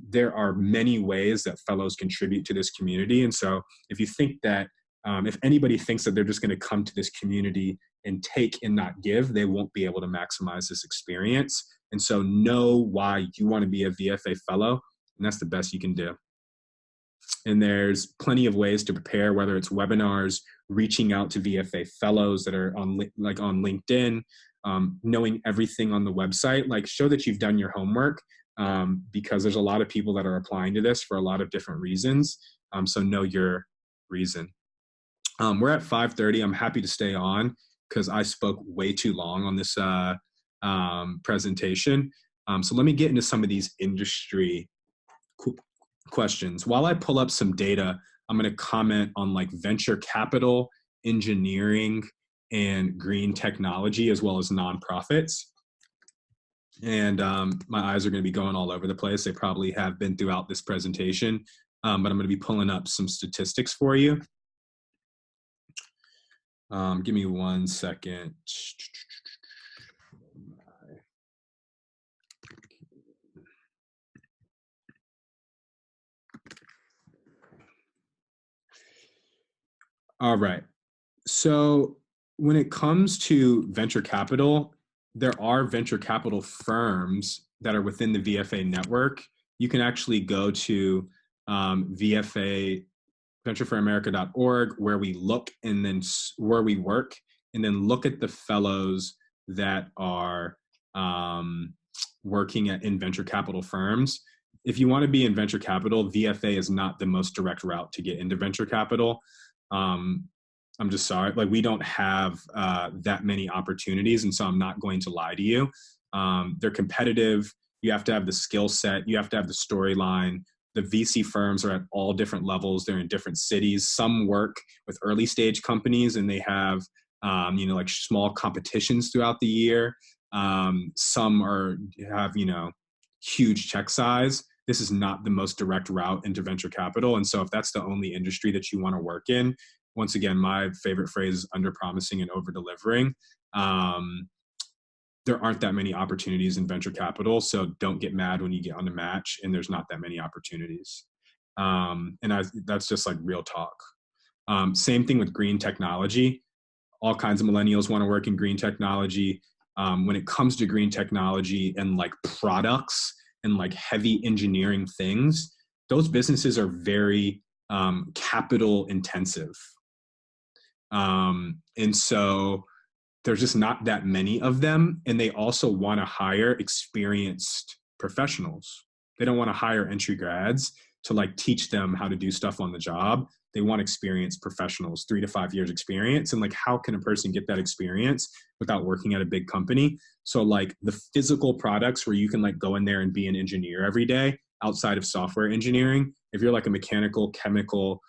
there are many ways that fellows contribute to this community. And so if you think that, if anybody thinks that they're just going to come to this community and take and not give, they won't be able to maximize this experience. And so know why you want to be a VFA fellow, and that's the best you can do. And there's plenty of ways to prepare, whether it's webinars, reaching out to VFA fellows that are on LinkedIn, knowing everything on the website, like show that you've done your homework, because there's a lot of people that are applying to this for a lot of different reasons. So know your reason. We're at 5:30. I'm happy to stay on because I spoke way too long on this presentation. So let me get into some of these industry questions. While I pull up some data, I'm going to comment on like venture capital, engineering, and green technology, as well as nonprofits. And my eyes are going to be going all over the place. They probably have been throughout this presentation, but I'm going to be pulling up some statistics for you. Give me 1 second. All right. So when it comes to venture capital, there are venture capital firms that are within the VFA network. You can actually go to VFA ventureforamerica.org, where we look and then where we work, and then look at the fellows that are working in venture capital firms. If you want to be in venture capital, VFA is not the most direct route to get into venture capital. I'm just sorry, like we don't have that many opportunities, and so I'm not going to lie to you. They're competitive. You have to have the skill set. You have to have the storyline. The VC firms are at all different levels. They're in different cities. Some work with early stage companies, and they have like small competitions throughout the year. Some have huge check size. This is not the most direct route into venture capital. And so if that's the only industry that you want to work in, once again, my favorite phrase is under promising and over delivering. There aren't that many opportunities in venture capital. So don't get mad when you get on the match and there's not that many opportunities. That's just like real talk. Same thing with green technology. All kinds of millennials want to work in green technology. When it comes to green technology and like products and like heavy engineering things, those businesses are very capital intensive. And so there's just not that many of them. And they also want to hire experienced professionals. They don't want to hire entry grads to like teach them how to do stuff on the job. They want experienced professionals, 3 to 5 years experience. And like, how can a person get that experience without working at a big company? So like the physical products where you can like go in there and be an engineer every day outside of software engineering, if you're like a mechanical, chemical,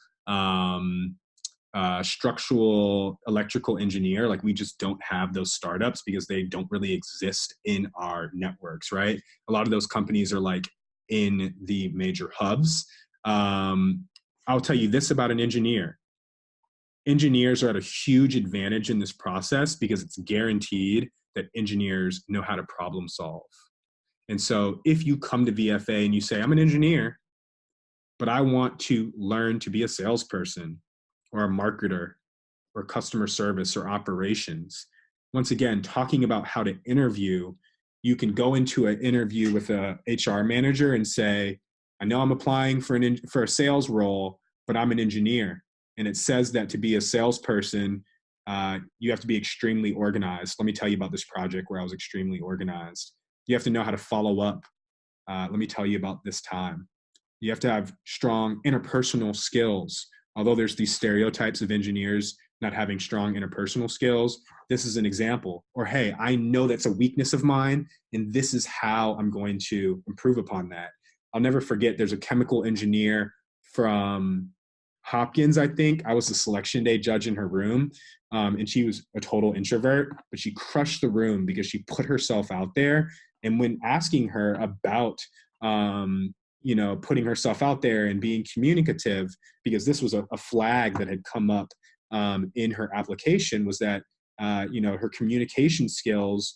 structural, electrical engineer, like we just don't have those startups because they don't really exist in our networks, right? A lot of those companies are like in the major hubs. I'll tell you this about an engineer. Engineers are at a huge advantage in this process because it's guaranteed that engineers know how to problem solve. And so if you come to VFA and you say, I'm an engineer, but I want to learn to be a salesperson or a marketer or customer service or operations, once again, talking about how to interview, you can go into an interview with a HR manager and say, I know I'm applying for a sales role, but I'm an engineer. And it says that to be a salesperson, you have to be extremely organized. Let me tell you about this project where I was extremely organized. You have to know how to follow up. Let me tell you about this time. You have to have strong interpersonal skills. Although there's these stereotypes of engineers not having strong interpersonal skills, this is an example. Or, hey, I know that's a weakness of mine, and this is how I'm going to improve upon that. I'll never forget, there's a chemical engineer from Hopkins, I think. I was the selection day judge in her room, and she was a total introvert, but she crushed the room because she put herself out there. And when asking her about, putting herself out there and being communicative, because this was a flag that had come up in her application, was that, her communication skills,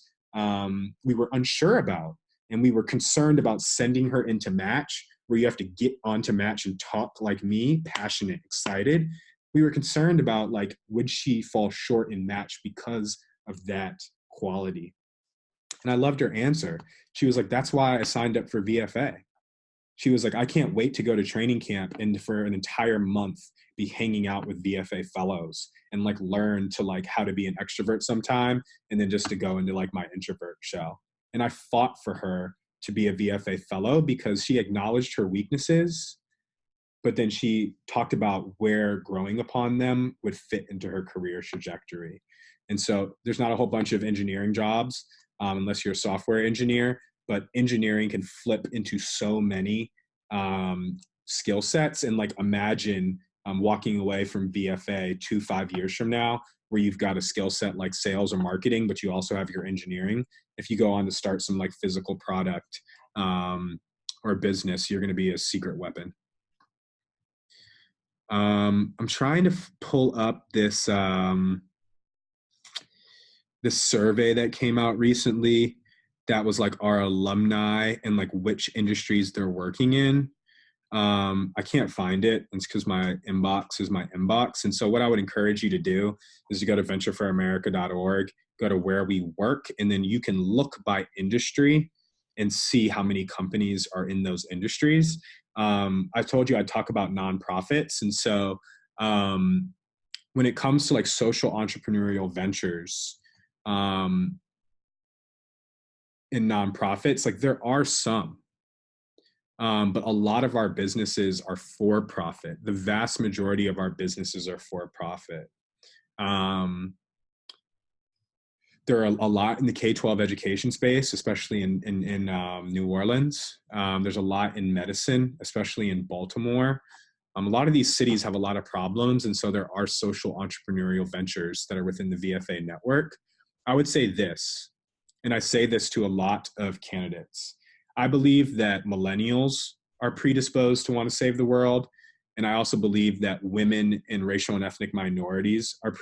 we were unsure about. And we were concerned about sending her into match, where you have to get onto match and talk like me, passionate, excited. We were concerned about, like, would she fall short in match because of that quality? And I loved her answer. She was like, that's why I signed up for VFA. She was like, I can't wait to go to training camp and for an entire month be hanging out with VFA fellows and like learn to like how to be an extrovert sometime, and then just to go into like my introvert shell. And I fought for her to be a VFA fellow because she acknowledged her weaknesses, but then she talked about where growing upon them would fit into her career trajectory. And so there's not a whole bunch of engineering jobs unless you're a software engineer, but engineering can flip into so many skill sets. And like, imagine walking away from VFA 5 years from now, where you've got a skill set like sales or marketing, but you also have your engineering. If you go on to start some like physical product or business, you're going to be a secret weapon. I'm trying to pull up this this survey that came out recently that was like our alumni and like which industries they're working in. I can't find it. It's because my inbox is my inbox. And so what I would encourage you to do is to go to ventureforamerica.org, go to where we work, and then you can look by industry and see how many companies are in those industries. I told you I'd talk about nonprofits. And so when it comes to like social entrepreneurial ventures in nonprofits, like there are some. But a lot of our businesses are for profit. The vast majority of our businesses are for profit. There are a lot in the K-12 education space, especially in New Orleans. There's a lot in medicine, especially in Baltimore. A lot of these cities have a lot of problems, and so there are social entrepreneurial ventures that are within the VFA network. I would say this, and I say this to a lot of candidates. I believe that millennials are predisposed to want to save the world. And I also believe that women and racial and ethnic minorities are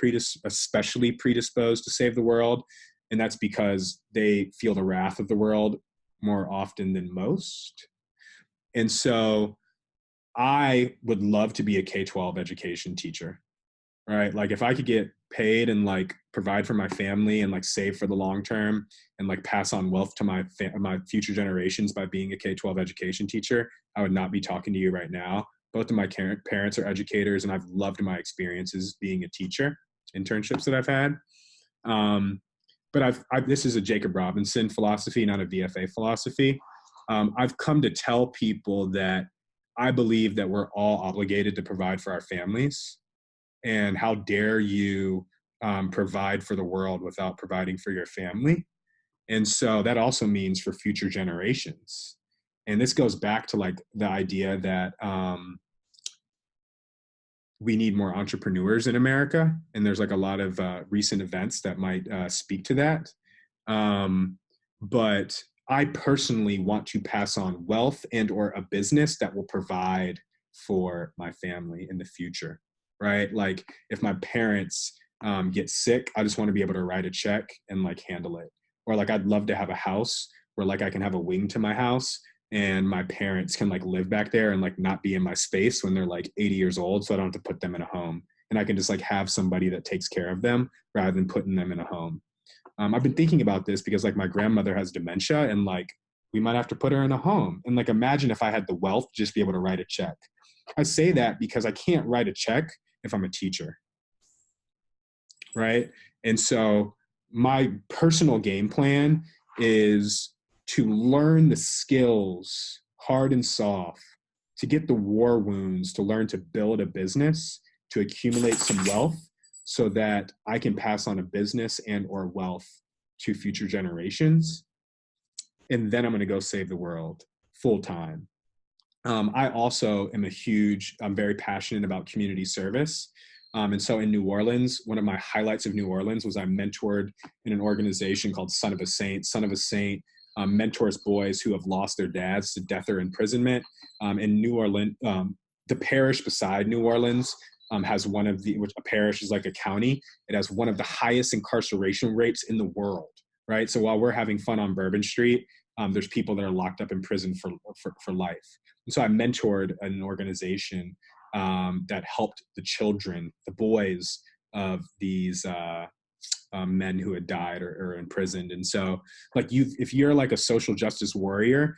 especially predisposed to save the world. And that's because they feel the wrath of the world more often than most. And so I would love to be a K-12 education teacher. right? Like if I could get paid and like provide for my family and like save for the long term and like pass on wealth to my future generations by being a K-12 education teacher, I would not be talking to you right now. Both of my parents are educators, and I've loved my experiences being a teacher, internships that I've had. Um, but this is a Jacob Robinson philosophy, not a VFA philosophy. I've come to tell people that I believe that we're all obligated to provide for our families. And how dare you provide for the world without providing for your family? And so that also means for future generations. And this goes back to like the idea that we need more entrepreneurs in America. And there's like a lot of recent events that might speak to that. Um, but I personally want to pass on wealth and or a business that will provide for my family in the future, right? Like if my parents get sick, I just want to be able to write a check and like handle it. Or like I'd love to have a house where like I can have a wing to my house and my parents can like live back there and like not be in my space when they're like 80 years old, so I don't have to put them in a home, and I can just like have somebody that takes care of them rather than putting them in a home. I've been thinking about this because like my grandmother has dementia and like we might have to put her in a home. And like imagine if I had the wealth to just be able to write a check. I say that because I can't write a check if I'm a teacher, right? And so my personal game plan is to learn the skills, hard and soft, to get the war wounds, to learn to build a business, to accumulate some wealth so that I can pass on a business and or wealth to future generations. And then I'm going to go save the world full time. I also I'm very passionate about community service. And so in New Orleans, one of my highlights of New Orleans was I mentored in an organization called Son of a Saint. Son of a Saint mentors boys who have lost their dads to death or imprisonment. In New Orleans, the parish beside New Orleans has which a parish is like a county. It has one of the highest incarceration rates in the world, right? So while we're having fun on Bourbon Street, there's people that are locked up in prison for life. And so I mentored an organization that helped the children, the boys of these men who had died or imprisoned. And so, like if you're like a social justice warrior,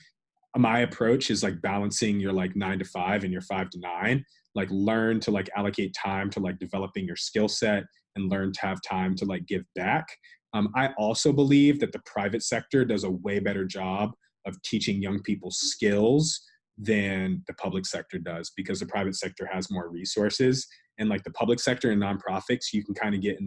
my approach is like balancing your like 9 to 5 and your 5 to 9. Like learn to like allocate time to like developing your skill set and learn to have time to like give back. I also believe that the private sector does a way better job of teaching young people skills than the public sector does, because the private sector has more resources, and like the public sector and nonprofits, you can kind of get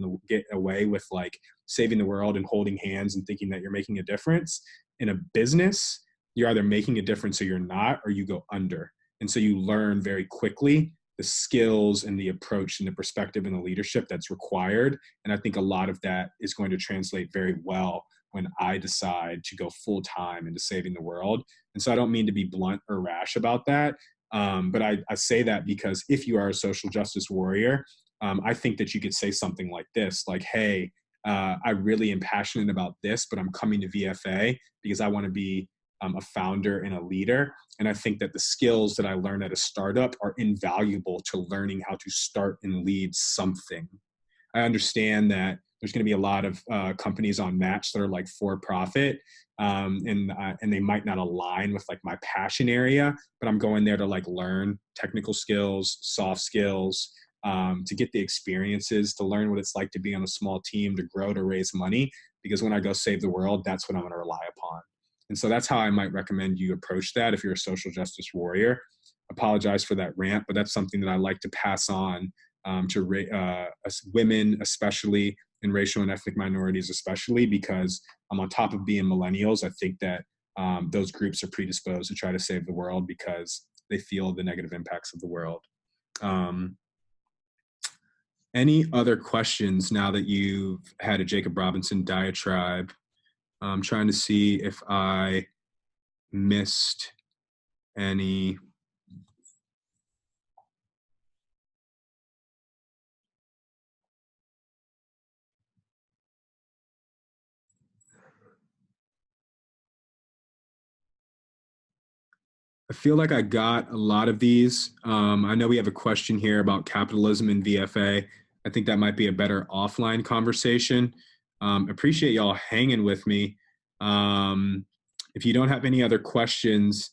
away with like saving the world and holding hands and thinking that you're making a difference. In a business, you're either making a difference or you're not, or you go under. And so you learn very quickly the skills and the approach and the perspective and the leadership that's required. And I think a lot of that is going to translate very well when I decide to go full time into saving the world. And so I don't mean to be blunt or rash about that. But I say that because if you are a social justice warrior, I think that you could say something like this, like, hey, I really am passionate about this, but I'm coming to VFA because I want to be a founder and a leader. And I think that the skills that I learned at a startup are invaluable to learning how to start and lead something. I understand that there's going to be a lot of companies on Match that are like for profit, and they might not align with like my passion area, but I'm going there to like learn technical skills, soft skills, to get the experiences, to learn what it's like to be on a small team, to grow, to raise money. Because when I go save the world, that's what I'm going to rely upon. And so that's how I might recommend you approach that if you're a social justice warrior. Apologize for that rant, but that's something that I like to pass on to women, especially, and racial and ethnic minorities, especially, because on top of being millennials, I think that those groups are predisposed to try to save the world because they feel the negative impacts of the world. Any other questions now that you've had a Jacob Robinson diatribe? I'm trying to see if I missed any. I feel like I got a lot of these. I know we have a question here about capitalism in VFA. I think that might be a better offline conversation. Appreciate y'all hanging with me. Um, if you don't have any other questions,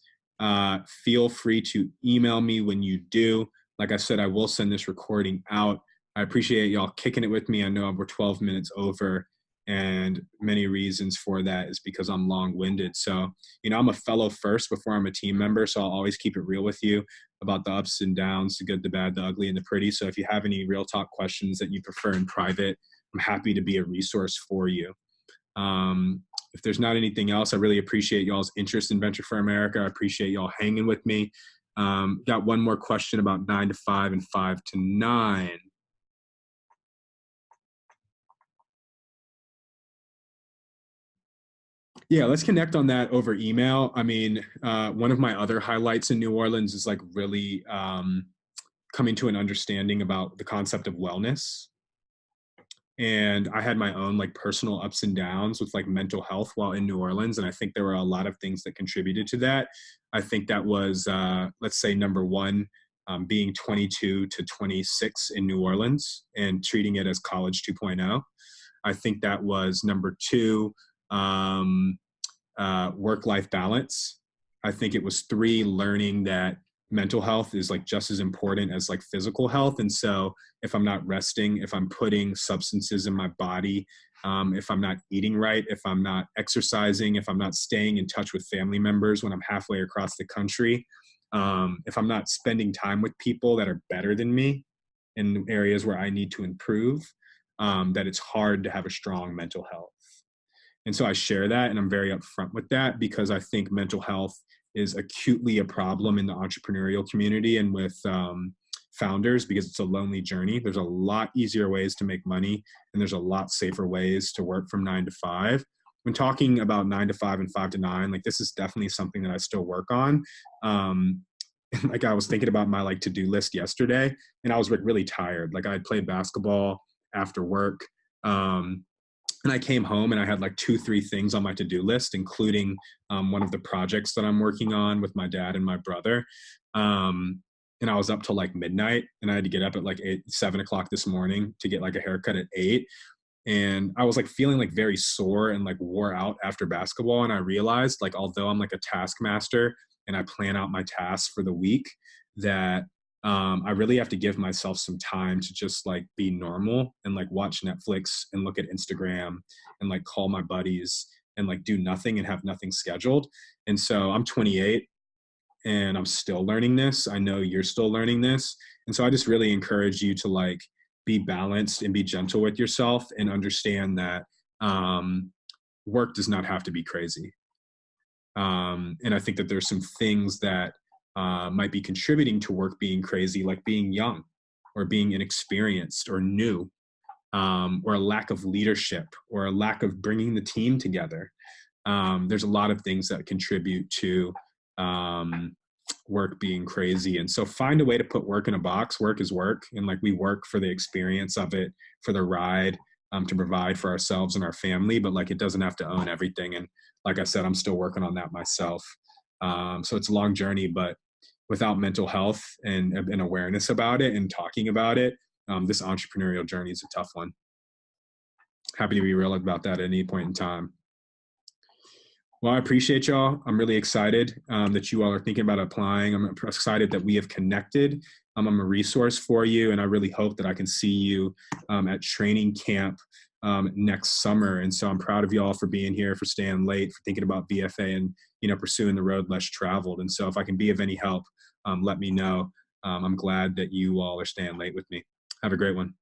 feel free to email me when you do. Like I said, I will send this recording out. I appreciate y'all kicking it with me. I know we're 12 minutes over, and many reasons for that is because I'm long-winded. So, I'm a fellow first before I'm a team member, so I'll always keep it real with you about the ups and downs, the good, the bad, the ugly, and the pretty. So if you have any real talk questions that you prefer in private, I'm happy to be a resource for you. If there's not anything else, I really appreciate y'all's interest in Venture for America. I appreciate y'all hanging with me. Got one more question about 9 to 5 and 5 to 9. Yeah, let's connect on that over email. I mean, one of my other highlights in New Orleans is like really coming to an understanding about the concept of wellness. And I had my own like personal ups and downs with like mental health while in New Orleans. And I think there were a lot of things that contributed to that. I think that was, let's say, number one, being 22 to 26 in New Orleans and treating it as college 2.0. I think that was number two, work-life balance. I think it was three, learning that mental health is like just as important as like physical health. And so if I'm not resting, if I'm putting substances in my body, if I'm not eating right, if I'm not exercising, if I'm not staying in touch with family members when I'm halfway across the country, if I'm not spending time with people that are better than me in areas where I need to improve, that it's hard to have a strong mental health. And so I share that, and I'm very upfront with that because I think mental health is acutely a problem in the entrepreneurial community and with founders, because it's a lonely journey. There's a lot easier ways to make money, and there's a lot safer ways to work from 9 to 5. When talking about 9 to 5 and 5 to 9, like this is definitely something that I still work on. Like I was thinking about my like to-do list yesterday, and I was like really tired. Like I had played basketball after work. And I came home and I had like 2, 3 things on my to-do list, including one of the projects that I'm working on with my dad and my brother. And I was up till like midnight, and I had to get up at like 7 o'clock this morning to get like a haircut at 8. And I was like feeling like very sore and like wore out after basketball. And I realized like, although I'm like a taskmaster and I plan out my tasks for the week, that I really have to give myself some time to just like be normal and like watch Netflix and look at Instagram and like call my buddies and like do nothing and have nothing scheduled. And so I'm 28 and I'm still learning this. I know you're still learning this. And so I just really encourage you to like be balanced and be gentle with yourself and understand that work does not have to be crazy. And I think that there's some things that might be contributing to work being crazy, like being young or being inexperienced or new, or a lack of leadership or a lack of bringing the team together. There's a lot of things that contribute to work being crazy. And so find a way to put work in a box. Work is work. And like we work for the experience of it, for the ride, to provide for ourselves and our family, but like it doesn't have to own everything. And like I said, I'm still working on that myself. So it's a long journey, but without mental health and awareness about it and talking about it, this entrepreneurial journey is a tough one. Happy to be real about that at any point in time. Well, I appreciate y'all. I'm really excited that you all are thinking about applying. I'm excited that we have connected. I'm a resource for you, and I really hope that I can see you at training camp next summer. And so I'm proud of y'all for being here, for staying late, for thinking about VFA and, pursuing the road less traveled. And so if I can be of any help, let me know. I'm glad that you all are staying late with me. Have a great one.